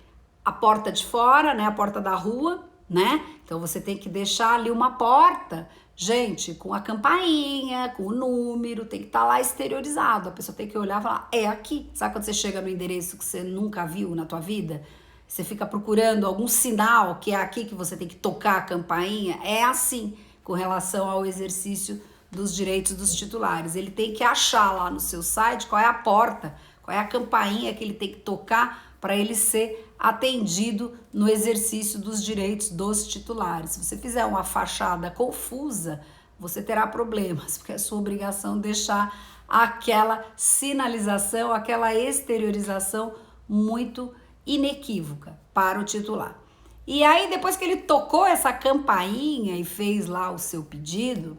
a porta de fora, né, a porta da rua, né? Então, você tem que deixar ali uma porta, gente, com a campainha, com o número, tem que estar lá exteriorizado. A pessoa tem que olhar e falar, é aqui. Sabe quando você chega no endereço que você nunca viu na tua vida? Você fica procurando algum sinal que é aqui que você tem que tocar a campainha? É assim, com relação ao exercício dos direitos dos titulares. Ele tem que achar lá no seu site qual é a porta, qual é a campainha que ele tem que tocar para ele ser atendido no exercício dos direitos dos titulares. Se você fizer uma fachada confusa, você terá problemas, porque é sua obrigação deixar aquela sinalização, aquela exteriorização muito inequívoca para o titular. E aí, depois que ele tocou essa campainha e fez lá o seu pedido,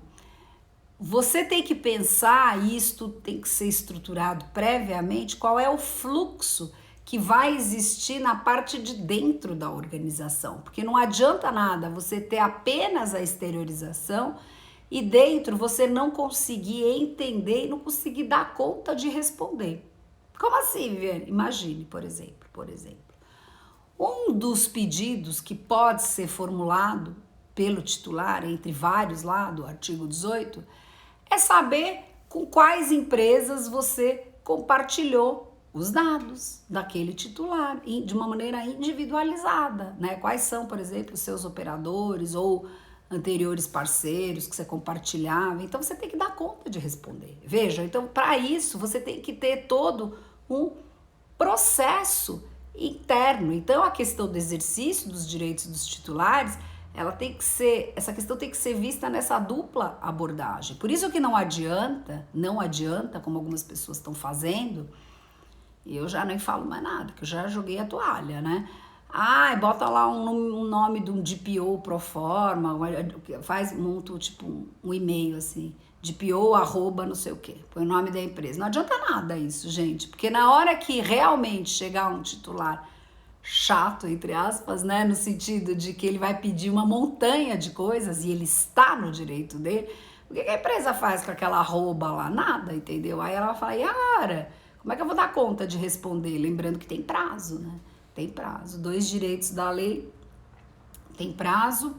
você tem que pensar, e isto tem que ser estruturado previamente, qual é o fluxo que vai existir na parte de dentro da organização. Porque não adianta nada você ter apenas a exteriorização e dentro você não conseguir entender e não conseguir dar conta de responder. Como assim, Viviane? Imagine, por exemplo, um dos pedidos que pode ser formulado pelo titular, entre vários lá do artigo 18, é saber com quais empresas você compartilhou os dados daquele titular de uma maneira individualizada, né? Quais são, por exemplo, os seus operadores ou anteriores parceiros que você compartilhava. Então, você tem que dar conta de responder. Veja, então, para isso, você tem que ter todo um processo interno. Então, a questão do exercício dos direitos dos titulares, essa questão tem que ser vista nessa dupla abordagem. Por isso que não adianta, como algumas pessoas estão fazendo, e eu já nem falo mais nada, que eu já joguei a toalha, né? Bota lá um nome de um DPO pro forma, monta tipo um e-mail assim, DPO @ não sei o quê, põe o nome da empresa. Não adianta nada isso, gente, porque na hora que realmente chegar um titular chato, entre aspas, né, no sentido de que ele vai pedir uma montanha de coisas e ele está no direito dele, o que a empresa faz com aquela arroba lá? Nada, entendeu? Aí ela vai falar, Yara, como é que eu vou dar conta de responder? Lembrando que tem prazo, né? Tem prazo. 2 direitos da lei tem prazo,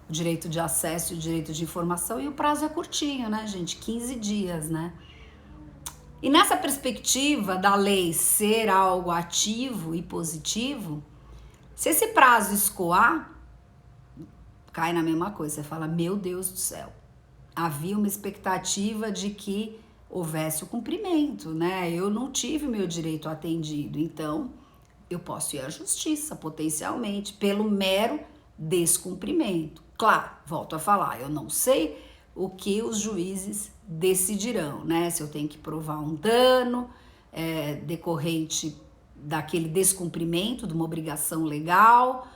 o direito de acesso e o direito de informação, e o prazo é curtinho, né, gente? 15 dias, né? E nessa perspectiva da lei ser algo ativo e positivo, se esse prazo escoar, cai na mesma coisa. Você fala, meu Deus do céu, havia uma expectativa de que houvesse o cumprimento, né? Eu não tive meu direito atendido, então eu posso ir à justiça, potencialmente, pelo mero descumprimento. Claro, volto a falar, eu não sei o que os juízes decidirão, né? Se eu tenho que provar um dano decorrente daquele descumprimento de uma obrigação legal,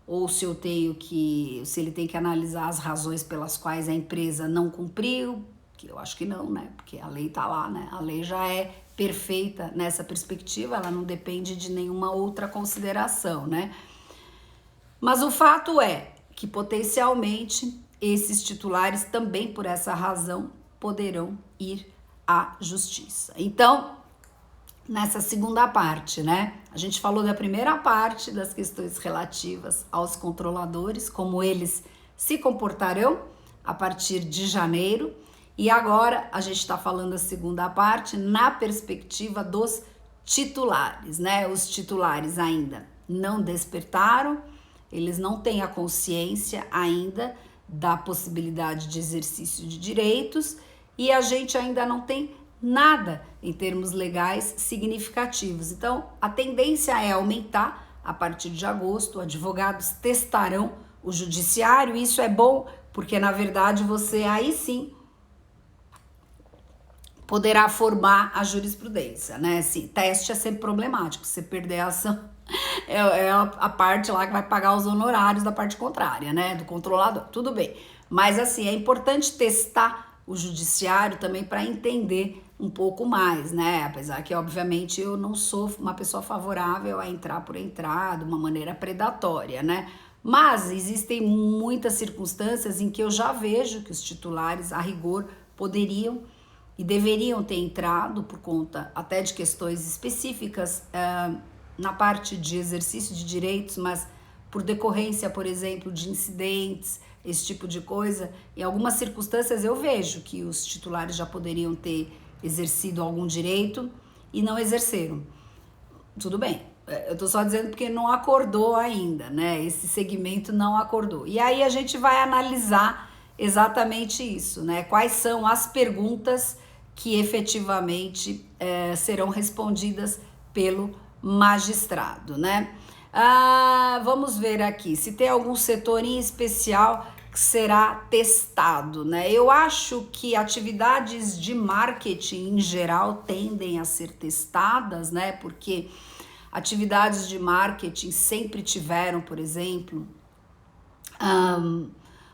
ou se ele tem que analisar as razões pelas quais a empresa não cumpriu, que eu acho que não, né? Porque a lei tá lá, né? A lei já é perfeita nessa perspectiva, ela não depende de nenhuma outra consideração, né? Mas o fato é que potencialmente esses titulares também por essa razão poderão ir à justiça. Então, nessa segunda parte, né? A gente falou da primeira parte das questões relativas aos controladores, como eles se comportarão a partir de janeiro. E agora a gente está falando da segunda parte na perspectiva dos titulares, né? Os titulares ainda não despertaram, eles não têm a consciência ainda da possibilidade de exercício de direitos e a gente ainda não tem nada em termos legais significativos. Então, a tendência é aumentar a partir de agosto, advogados testarão o judiciário, e isso é bom porque, na verdade, você aí sim poderá formar a jurisprudência, né? Assim, teste é sempre problemático, você perder a ação é a parte lá que vai pagar os honorários da parte contrária, né? Do controlador, tudo bem. Mas assim, é importante testar o judiciário também para entender um pouco mais, né? Apesar que, obviamente, eu não sou uma pessoa favorável a entrar por entrar de uma maneira predatória, né? Mas existem muitas circunstâncias em que eu já vejo que os titulares, a rigor, poderiam e deveriam ter entrado por conta até de questões específicas na parte de exercício de direitos, mas por decorrência, por exemplo, de incidentes, esse tipo de coisa. Em algumas circunstâncias eu vejo que os titulares já poderiam ter exercido algum direito e não exerceram. Tudo bem, eu tô só dizendo porque não acordou ainda, né? Esse segmento não acordou. E aí a gente vai analisar exatamente isso, né? Quais são as perguntas que efetivamente serão respondidas pelo magistrado, né? Vamos ver aqui se tem algum setor em especial que será testado, né? Eu acho que atividades de marketing em geral tendem a ser testadas, né? Porque atividades de marketing sempre tiveram, por exemplo,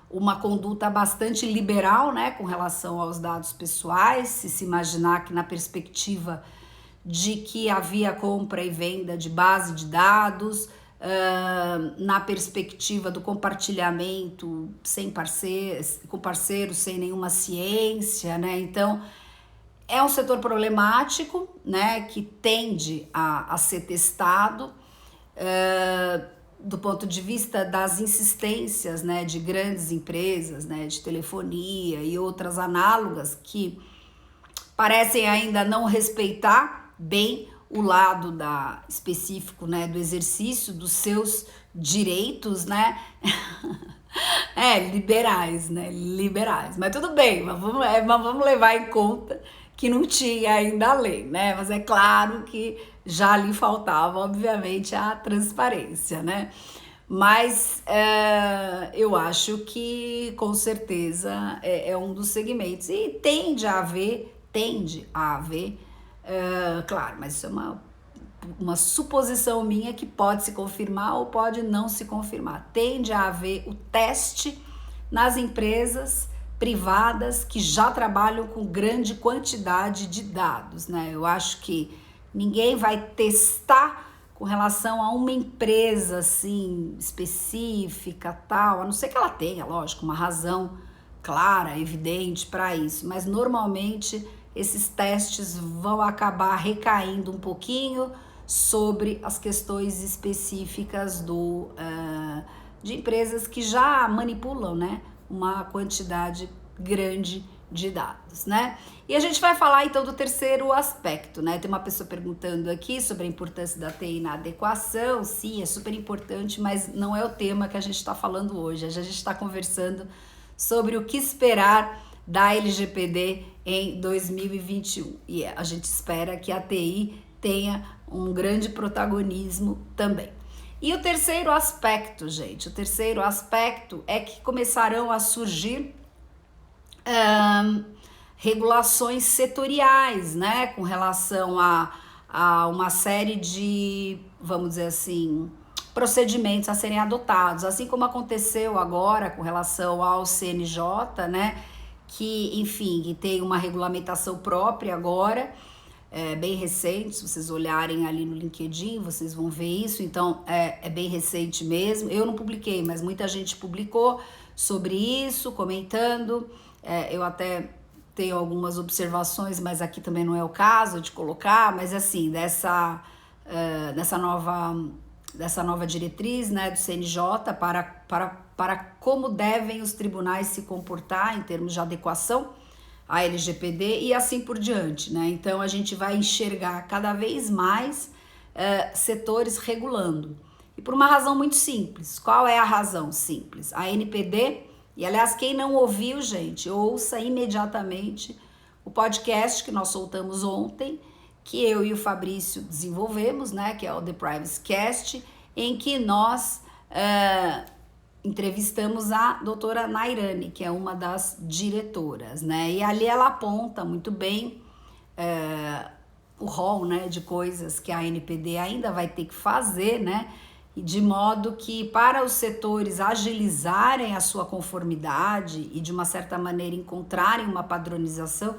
uma conduta bastante liberal, né, com relação aos dados pessoais, se imaginar que na perspectiva de que havia compra e venda de base de dados, na perspectiva do compartilhamento sem parceiros, com parceiros sem nenhuma ciência, né? Então, é um setor problemático, né, que tende a ser testado, do ponto de vista das insistências, né, de grandes empresas, né, de telefonia e outras análogas que parecem ainda não respeitar bem o lado específico, né, do exercício dos seus direitos, né, liberais, né, liberais, mas tudo bem, mas vamos levar em conta que não tinha ainda a lei, né, mas é claro que já lhe faltava, obviamente, a transparência, né? Mas eu acho que, com certeza, é um dos segmentos. E tende a haver, claro, mas isso é uma suposição minha que pode se confirmar ou pode não se confirmar. Tende a haver o teste nas empresas privadas que já trabalham com grande quantidade de dados, né? Eu acho que ninguém vai testar com relação a uma empresa assim específica, tal, a não ser que ela tenha, lógico, uma razão clara, evidente para isso, mas normalmente esses testes vão acabar recaindo um pouquinho sobre as questões específicas de empresas que já manipulam, né, uma quantidade grande de dados, né? E a gente vai falar então do terceiro aspecto, né? Tem uma pessoa perguntando aqui sobre a importância da TI na adequação. Sim, é super importante, mas não é o tema que a gente está falando hoje. A gente está conversando sobre o que esperar da LGPD em 2021. E a gente espera que a TI tenha um grande protagonismo também. E o terceiro aspecto, gente, o terceiro aspecto é que começarão a surgir regulações setoriais, né, com relação a uma série de, vamos dizer assim, procedimentos a serem adotados, assim como aconteceu agora com relação ao CNJ, né, que, enfim, que tem uma regulamentação própria agora, bem recente. Se vocês olharem ali no LinkedIn, vocês vão ver isso. Então, é bem recente mesmo. Eu não publiquei, mas muita gente publicou sobre isso, comentando. Eu até tenho algumas observações, mas aqui também não é o caso de colocar, mas assim, dessa nova diretriz, né, do CNJ para como devem os tribunais se comportar em termos de adequação à LGPD e assim por diante, né? Então a gente vai enxergar cada vez mais setores regulando. E por uma razão muito simples. Qual é a razão simples? A ANPD, e aliás, quem não ouviu, gente, ouça imediatamente o podcast que nós soltamos ontem, que eu e o Fabrício desenvolvemos, né, que é o The Privacy Cast, em que nós entrevistamos a doutora Nairane, que é uma das diretoras, né, e ali ela aponta muito bem o rol, né, de coisas que a ANPD ainda vai ter que fazer, né, e de modo que para os setores agilizarem a sua conformidade e de uma certa maneira encontrarem uma padronização,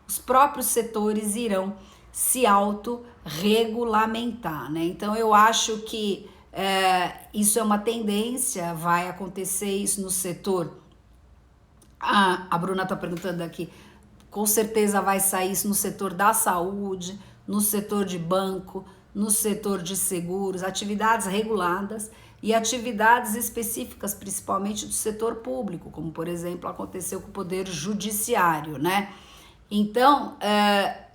os próprios setores irão se autorregulamentar, né? Então eu acho que isso é uma tendência, vai acontecer isso no setor. A Bruna está perguntando aqui, com certeza vai sair isso no setor da saúde, no setor de banco, no setor de seguros, atividades reguladas e atividades específicas, principalmente do setor público, como por exemplo aconteceu com o Poder Judiciário, né? Então,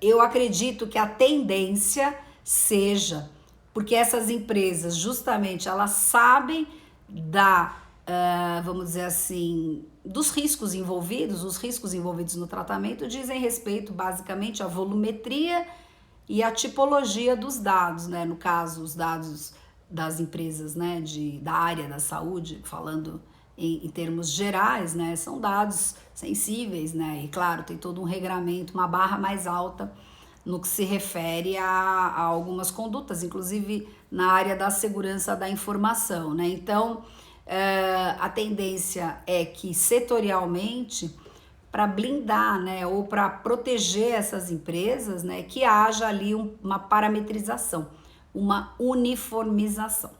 eu acredito que a tendência seja, porque essas empresas justamente elas sabem vamos dizer assim, dos riscos envolvidos, os riscos envolvidos no tratamento dizem respeito basicamente à volumetria e a tipologia dos dados, né? No caso, os dados das empresas, né, da área da saúde, falando em termos gerais, né, são dados sensíveis, né? E claro, tem todo um regramento, uma barra mais alta no que se refere a algumas condutas, inclusive na área da segurança da informação, né? Então, a tendência é que setorialmente, para blindar, né, ou para proteger essas empresas, né, que haja ali uma parametrização, uma uniformização.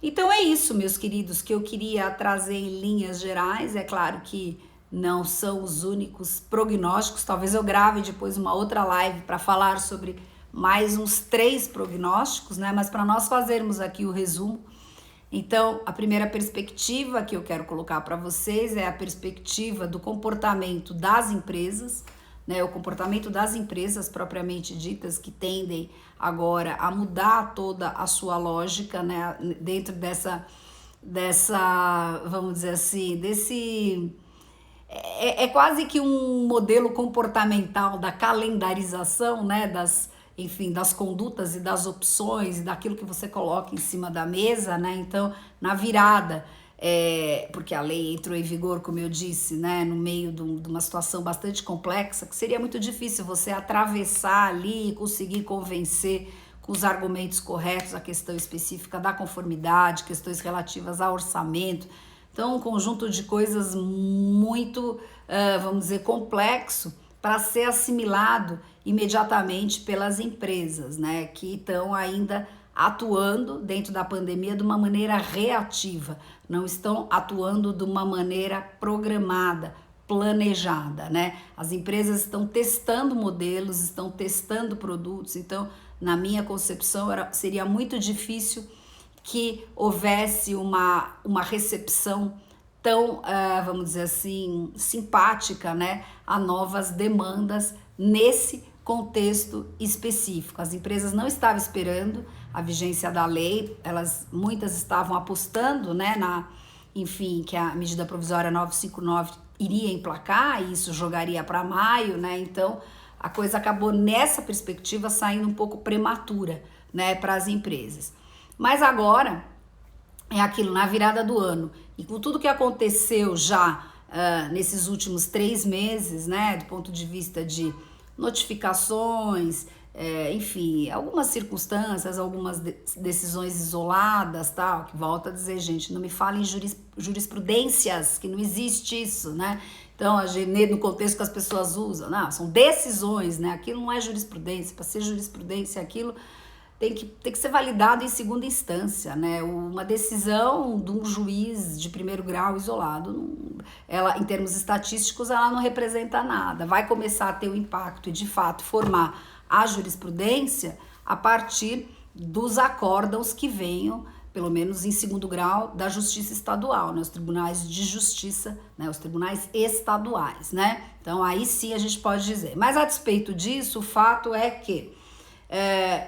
Então é isso, meus queridos, que eu queria trazer em linhas gerais. É claro que não são os únicos prognósticos, talvez eu grave depois uma outra live para falar sobre mais uns 3 prognósticos, né, mas para nós fazermos aqui o resumo. Então, a primeira perspectiva que eu quero colocar para vocês é a perspectiva do comportamento das empresas, né? O comportamento das empresas propriamente ditas, que tendem agora a mudar toda a sua lógica, né? Dentro dessa, vamos dizer assim, é quase que um modelo comportamental da calendarização, né? Das condutas e das opções e daquilo que você coloca em cima da mesa, né? Então, na virada, porque a lei entrou em vigor, como eu disse, né, no meio de uma situação bastante complexa, que seria muito difícil você atravessar ali e conseguir convencer com os argumentos corretos a questão específica da conformidade, questões relativas ao orçamento. Então, um conjunto de coisas muito, vamos dizer, complexo para ser assimilado imediatamente pelas empresas, né, que estão ainda atuando dentro da pandemia de uma maneira reativa, não estão atuando de uma maneira programada, planejada, né? As empresas estão testando modelos, estão testando produtos, então, na minha concepção, seria muito difícil que houvesse uma recepção tão, vamos dizer assim, simpática, né, a novas demandas nesse contexto específico. As empresas não estavam esperando a vigência da lei, muitas estavam apostando, né, enfim, que a medida provisória 959 iria emplacar e isso jogaria para maio, né? Então a coisa acabou nessa perspectiva saindo um pouco prematura, né, para as empresas. Mas agora é aquilo, na virada do ano, e com tudo que aconteceu já nesses últimos 3 meses, né, do ponto de vista de notificações, enfim, algumas circunstâncias, algumas decisões isoladas, tal, que volta a dizer, gente, não me fala em jurisprudências, que não existe isso, né? Então, no contexto que as pessoas usam, não, são decisões, né? Aquilo não é jurisprudência, para ser jurisprudência, aquilo tem que ser validado em segunda instância, né? Uma decisão de um juiz de primeiro grau isolado, ela, em termos estatísticos, ela não representa nada. Vai começar a ter um impacto e, de fato, formar a jurisprudência a partir dos acórdãos que venham, pelo menos em segundo grau, da justiça estadual, né? Os tribunais de justiça, né? Os tribunais estaduais, né? Então, aí sim a gente pode dizer. Mas, a despeito disso, o fato é que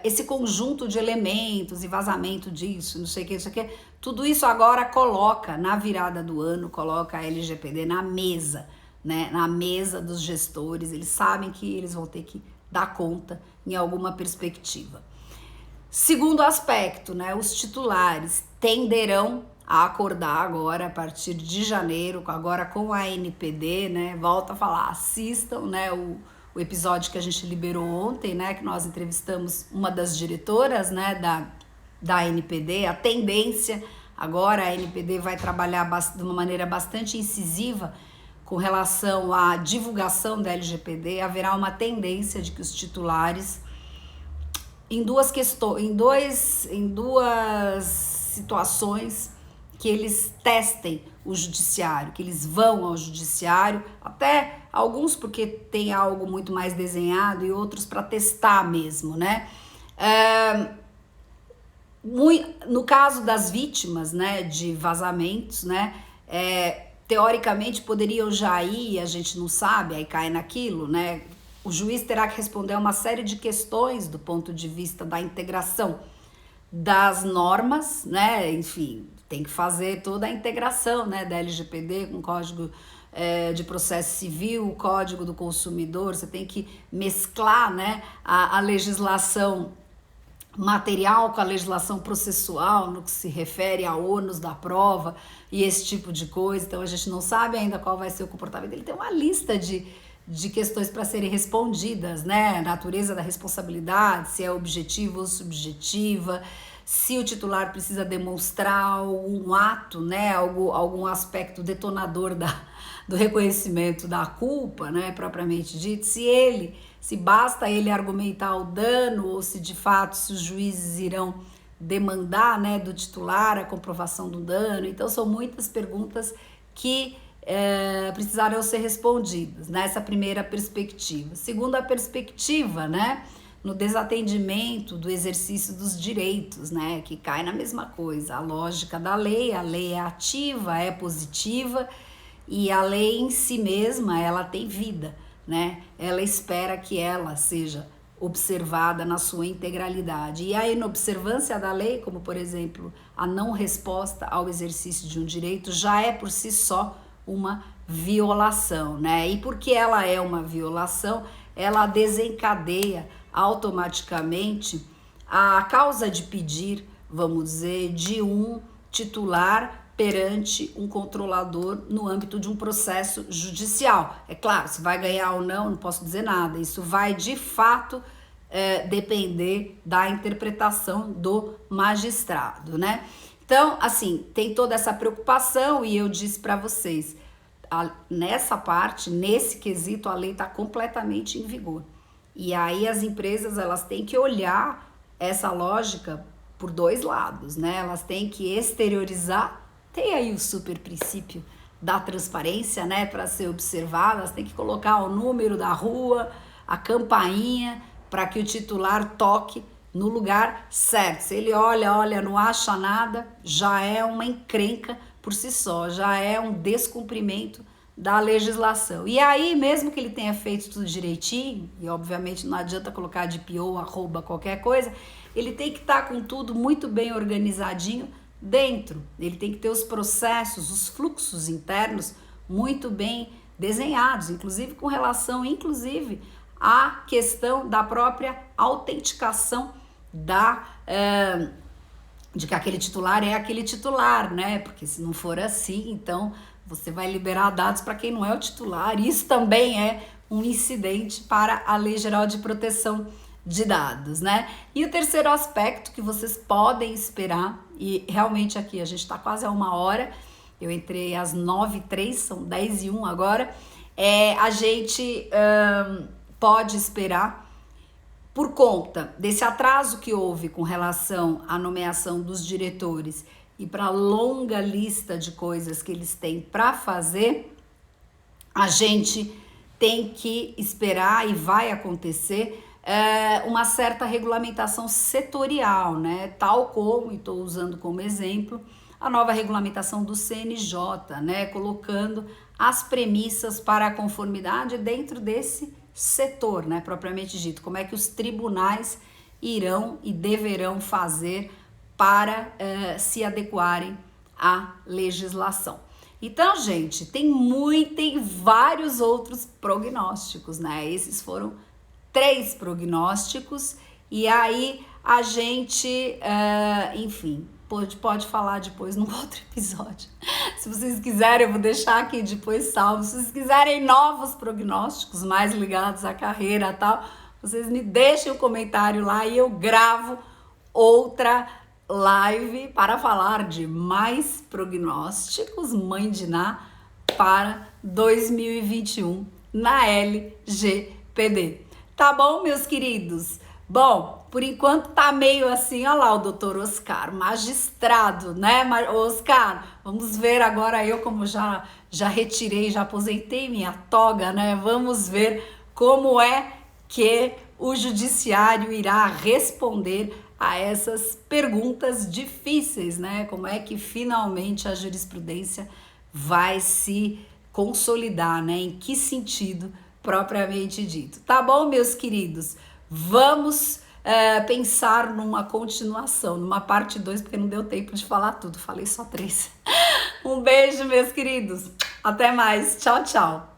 esse conjunto de elementos e vazamento disso, não sei o que, isso aqui, tudo isso agora coloca na virada do ano, coloca a LGPD na mesa, né? Na mesa dos gestores, eles sabem que eles vão ter que dar conta em alguma perspectiva. Segundo aspecto, né? Os titulares tenderão a acordar agora a partir de janeiro, agora com a NPD, né? Volto a falar, assistam, né? O episódio que a gente liberou ontem, né? Que nós entrevistamos uma das diretoras, né? Da NPD. A tendência agora, a NPD vai trabalhar de uma maneira bastante incisiva com relação à divulgação da LGPD. Haverá uma tendência de que os titulares, em duas situações, que eles testem o judiciário, que eles vão ao judiciário, até alguns porque tem algo muito mais desenhado e outros para testar mesmo, né? No caso das vítimas, né, de vazamentos, né, teoricamente poderiam já ir, a gente não sabe, aí cai naquilo, né? O juiz terá que responder a uma série de questões do ponto de vista da integração das normas, né? Enfim, tem que fazer toda a integração, né, da LGPD com o Código de Processo Civil, o Código do Consumidor. Você tem que mesclar, né, a legislação material com a legislação processual no que se refere a ônus da prova e esse tipo de coisa. Então a gente não sabe ainda qual vai ser o comportamento. Ele tem uma lista de questões para serem respondidas, né? A natureza da responsabilidade, se é objetiva ou subjetiva, se o titular precisa demonstrar um ato, né? Algum aspecto detonador do reconhecimento da culpa, né? Propriamente dito, se basta ele argumentar o dano ou se de fato se os juízes irão demandar, né, do titular a comprovação do dano. Então são muitas perguntas que precisarão ser respondidas nessa primeira perspectiva. Segunda perspectiva, né, no desatendimento do exercício dos direitos, né, que cai na mesma coisa, a lógica da lei. A lei é ativa, é positiva, e a lei em si mesma, ela tem vida, né, ela espera que ela seja observada na sua integralidade. E a inobservância da lei, como por exemplo a não resposta ao exercício de um direito, já é por si só uma violação, né? E porque ela é uma violação, ela desencadeia automaticamente a causa de pedir, vamos dizer, de um titular perante um controlador no âmbito de um processo judicial. É claro, se vai ganhar ou não posso dizer nada. Isso vai de fato depender da interpretação do magistrado, né? Então, assim, tem toda essa preocupação e eu disse para vocês, nessa parte, nesse quesito, a lei está completamente em vigor. E aí as empresas, elas têm que olhar essa lógica por dois lados, né? Elas têm que exteriorizar, tem aí o super princípio da transparência, né, para ser observado. Elas têm que colocar o número da rua, a campainha, para que o titular toque no lugar certo. Se ele olha, não acha nada, já é uma encrenca por si só, já é um descumprimento da legislação. E aí, mesmo que ele tenha feito tudo direitinho, e obviamente não adianta colocar DPO, arroba, qualquer coisa, ele tem que estar com tudo muito bem organizadinho dentro. Ele tem que ter os processos, os fluxos internos muito bem desenhados, inclusive com relação, à questão da própria autenticação de que aquele titular é aquele titular, né? Porque se não for assim, então você vai liberar dados para quem não é o titular. Isso também é um incidente para a Lei Geral de Proteção de Dados, né? E o terceiro aspecto que vocês podem esperar, e realmente aqui a gente está quase a 1 hora, eu entrei às 9h03, são 10h01 agora, a gente pode esperar, por conta desse atraso que houve com relação à nomeação dos diretores e para a longa lista de coisas que eles têm para fazer, a gente tem que esperar, e vai acontecer, uma certa regulamentação setorial, né? Tal como, e estou usando como exemplo, a nova regulamentação do CNJ, né? Colocando as premissas para a conformidade dentro desse setor, né, propriamente dito, como é que os tribunais irão e deverão fazer para se adequarem à legislação. Então, gente, tem vários outros prognósticos, né? Esses foram 3 prognósticos e aí a gente, enfim, pode falar depois num outro episódio. Se vocês quiserem, eu vou deixar aqui depois salvo. Se vocês quiserem novos prognósticos mais ligados à carreira e tal, vocês me deixem um comentário lá e eu gravo outra live para falar de mais prognósticos Mãe de Ná para 2021 na LGPD. Tá bom, meus queridos? Bom, por enquanto tá meio assim, olha lá o doutor Oscar, magistrado, né? Oscar, vamos ver agora eu como já retirei, já aposentei minha toga, né? Vamos ver como é que o judiciário irá responder a essas perguntas difíceis, né? Como é que finalmente a jurisprudência vai se consolidar, né? Em que sentido propriamente dito. Tá bom, meus queridos? Vamos pensar numa continuação, numa parte 2, porque não deu tempo de falar tudo, falei só 3. Um beijo, meus queridos. Até mais. Tchau, tchau.